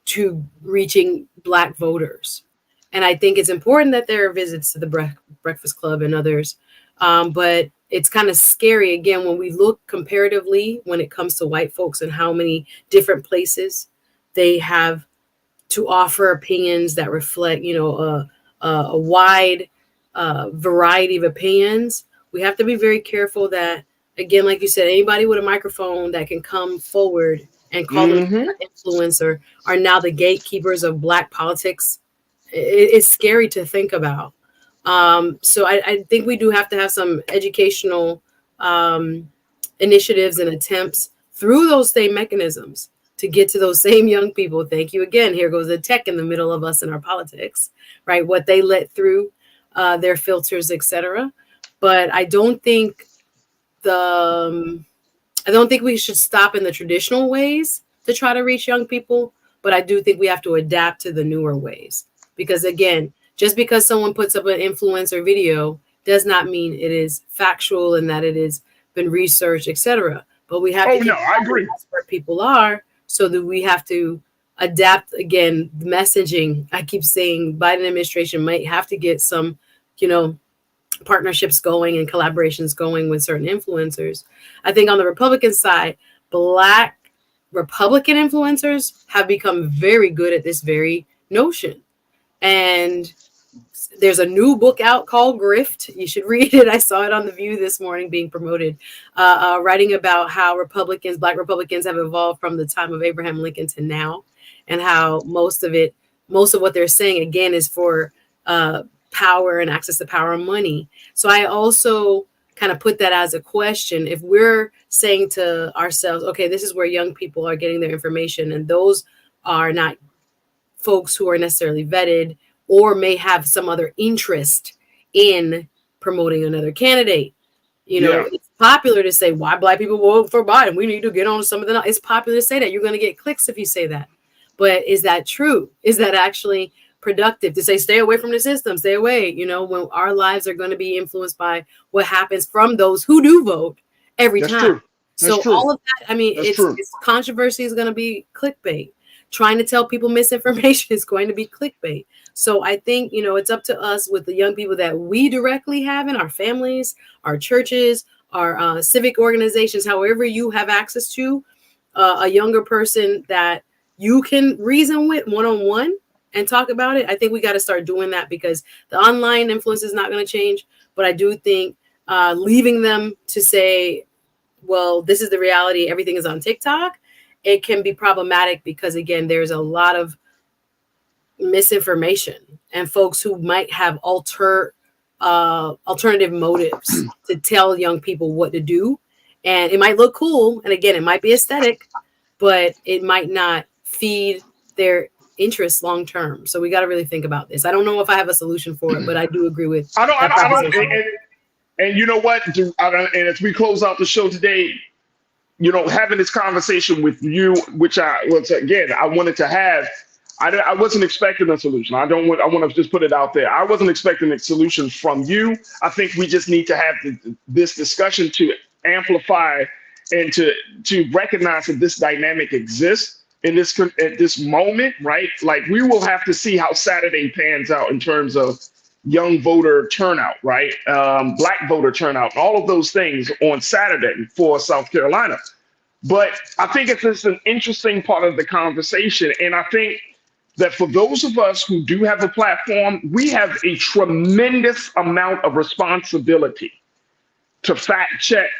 to reaching Black voters? And I think it's important that there are visits to the Breakfast Club and others. But it's kind of scary, again, when we look comparatively when it comes to white folks and how many different places they have to offer opinions that reflect, a wide variety of opinions. We have to be very careful that, again, like you said, anybody with a microphone that can come forward and call them an influencer are now the gatekeepers of Black politics. It's scary to think about. So I think we do have to have some educational initiatives and attempts through those same mechanisms to get to those same young people. Thank you again. Here goes the tech in the middle of us in our politics, right? What they let through their filters, etc. But I don't think the I don't think we should stop in the traditional ways to try to reach young people, but I do think we have to adapt to the newer ways. Because again, just because someone puts up an influencer video does not mean it is factual and that it has been researched, etc. But we have to I agree. That's where people are, so that we have to adapt. Again, the messaging. I keep saying Biden administration might have to get some, partnerships going and collaborations going with certain influencers. I think on the Republican side, Black Republican influencers have become very good at this very notion. And there's a new book out called Grift. You should read it. I saw it on The View this morning being promoted, writing about how Black Republicans have evolved from the time of Abraham Lincoln to now, and how most of what they're saying, again, is for power and access to power and money. So I also kind of put that as a question. If we're saying to ourselves, okay, this is where young people are getting their information, and those are not folks who are necessarily vetted or may have some other interest in promoting another candidate. It's popular to say, why Black people vote for Biden? We need to get on some of the. It's popular to say that. You're going to get clicks if you say that. But is that true? Is that actually productive to say, stay away from the system, stay away, when our lives are going to be influenced by what happens from those who do vote every time. So all of that, it's controversy is going to be clickbait. Trying to tell people misinformation is going to be clickbait. So I think, it's up to us with the young people that we directly have in our families, our churches, our civic organizations, however you have access to a younger person that you can reason with one-on-one and talk about it. I think we got to start doing that, because the online influence is not going to change. But I do think leaving them to say, well, this is the reality, everything is on TikTok, it can be problematic, because again, there's a lot of misinformation and folks who might have alternative motives to tell young people what to do. And it might look cool. And again, it might be aesthetic, but it might not feed their interests long term. So we got to really think about this. I don't know if I have a solution for it, but I do agree with. I don't. And you know what? And as we close out the show today, having this conversation with you, which I wanted to have. I wasn't expecting a solution. I want to just put it out there. I wasn't expecting a solution from you. I think we just need to have this discussion to amplify and to recognize that this dynamic exists at this moment, right? Like, we will have to see how Saturday pans out in terms of young voter turnout, right? Black voter turnout, all of those things on Saturday for South Carolina. But I think it's just an interesting part of the conversation. And I think that for those of us who do have a platform, we have a tremendous amount of responsibility to fact check,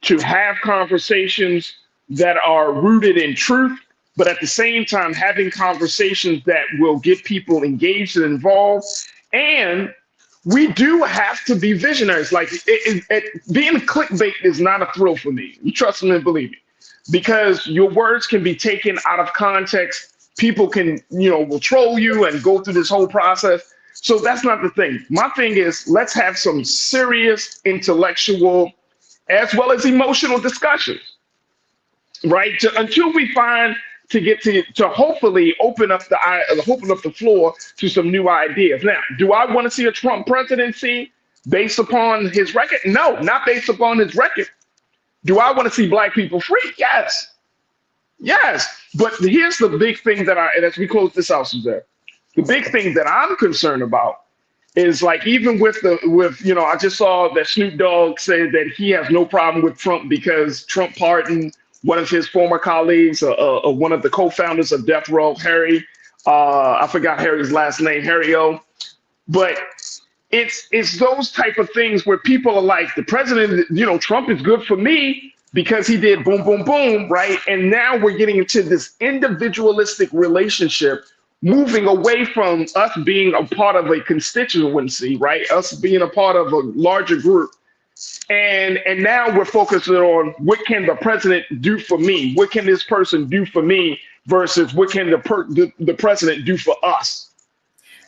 to have conversations that are rooted in truth, but at the same time, having conversations that will get people engaged and involved. And we do have to be visionaries. Like, being clickbait is not a thrill for me. You trust me and believe me, because your words can be taken out of context. People can, will troll you and go through this whole process. So that's not the thing. My thing is, let's have some serious intellectual as well as emotional discussions, right? Until we find to get to hopefully open up the floor to some new ideas. Now, do I want to see a Trump presidency based upon his record? No, not based upon his record. Do I want to see Black people free? Yes. But here's the big thing and as we close this out, Suzette, the big thing that I'm concerned about is, like, even I just saw that Snoop Dogg said that he has no problem with Trump because Trump pardoned one of his former colleagues, one of the co-founders of Death Row, Harry. I forgot Harry's last name, Harry O. But it's those type of things where people are like, the president, Trump is good for me because he did boom, boom, boom, right? And now we're getting into this individualistic relationship, moving away from us being a part of a constituency, right? Us being a part of a larger group. And now we're focusing on, what can the president do for me? What can this person do for me versus what can the president do for us?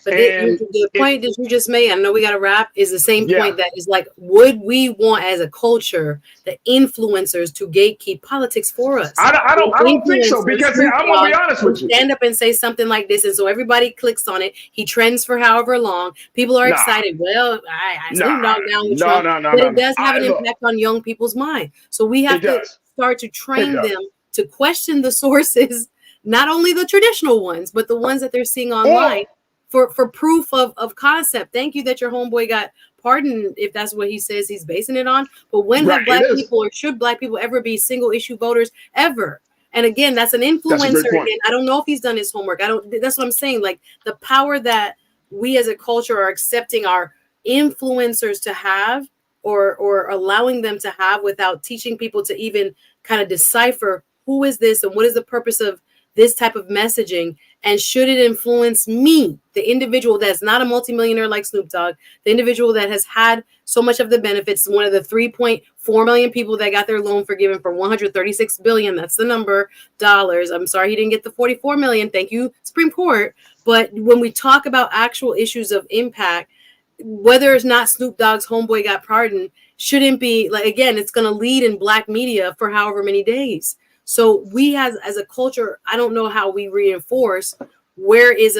But And the point that you just made, I know we got to wrap, is the same Yeah. point that is like, would we want as a culture the influencers to gatekeep politics for us? I don't think so, because I'm gonna be honest with you. Stand up and say something like this, and so everybody clicks on it. He trends for however long. People are excited. Well, I Snoop Dogg down with Trump, but it does have an impact on young people's mind. So we have to start to train them to question the sources, not only the traditional ones, but the ones that they're seeing online. For proof of concept. Thank you that your homeboy got pardoned, if that's what he says he's basing it on. But when have black people, or should black people ever be single issue voters ever? And again, that's an influencer. Again, I don't know if he's done his homework. That's what I'm saying. Like the power that we as a culture are accepting our influencers to have, or allowing them to have, without teaching people to even kind of decipher who is this and what is the purpose of this type of messaging, and should it influence me, the individual that's not a multimillionaire like Snoop Dogg, the individual that has had so much of the benefits, one of the 3.4 million people that got their loan forgiven for $136 billion, that's the number, dollars. I'm sorry he didn't get the 44 million. Thank you, Supreme Court. But when we talk about actual issues of impact, whether it's not Snoop Dogg's homeboy got pardoned, shouldn't be like, again, it's going to lead in black media for however many days. So we as a culture, I don't know how we reinforce where is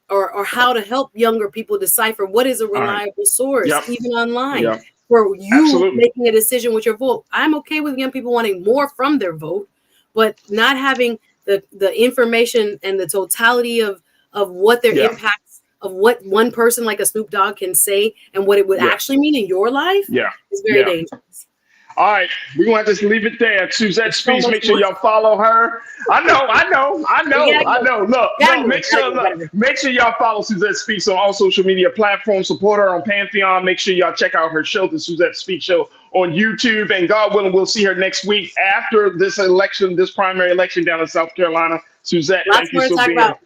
or how to help younger people decipher what is a reliable source, even online, for you making a decision with your vote. I'm okay with young people wanting more from their vote, but not having the information and the totality of what their impacts of what one person like a Snoop Dogg can say and what it would actually mean in your life is very dangerous. All right, we're gonna have to leave it there. Suzette Speaks, make sure y'all follow her. I know. Look, make sure y'all follow Suzette Speaks on all social media platforms. Support her on Pantheon. Make sure y'all check out her show, the Suzette Speaks Show, on YouTube. And God willing, we'll see her next week after this election, this primary election down in South Carolina. Suzette, thank you so much.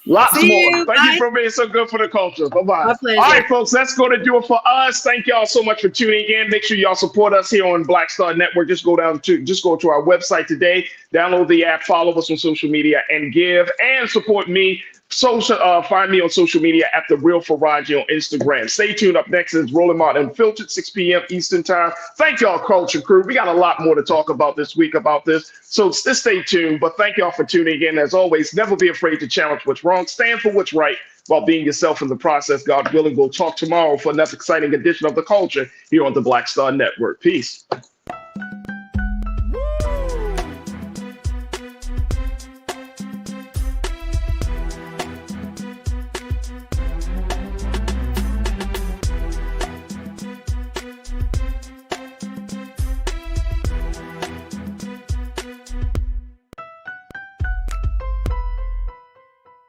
Lots more. Thank you for being so good for the culture. Bye-bye. All right, folks, that's going to do it for us. Thank y'all so much for tuning in. Make sure y'all support us here on Black Star Network. Just go to our website today, download the app, follow us on social media, and give and support me. Find me on social media at The Real Faraji on Instagram. Stay tuned. Up next is Rolling Martin Unfiltered, 6 p.m. Eastern Time. Thank y'all, Culture Crew. We got a lot more to talk about this week about this, so just stay tuned. But thank y'all for tuning in. As always, never be afraid to challenge what's wrong. Stand for what's right while being yourself in the process. God willing, we'll talk tomorrow for another exciting edition of The Culture here on the Black Star Network. Peace.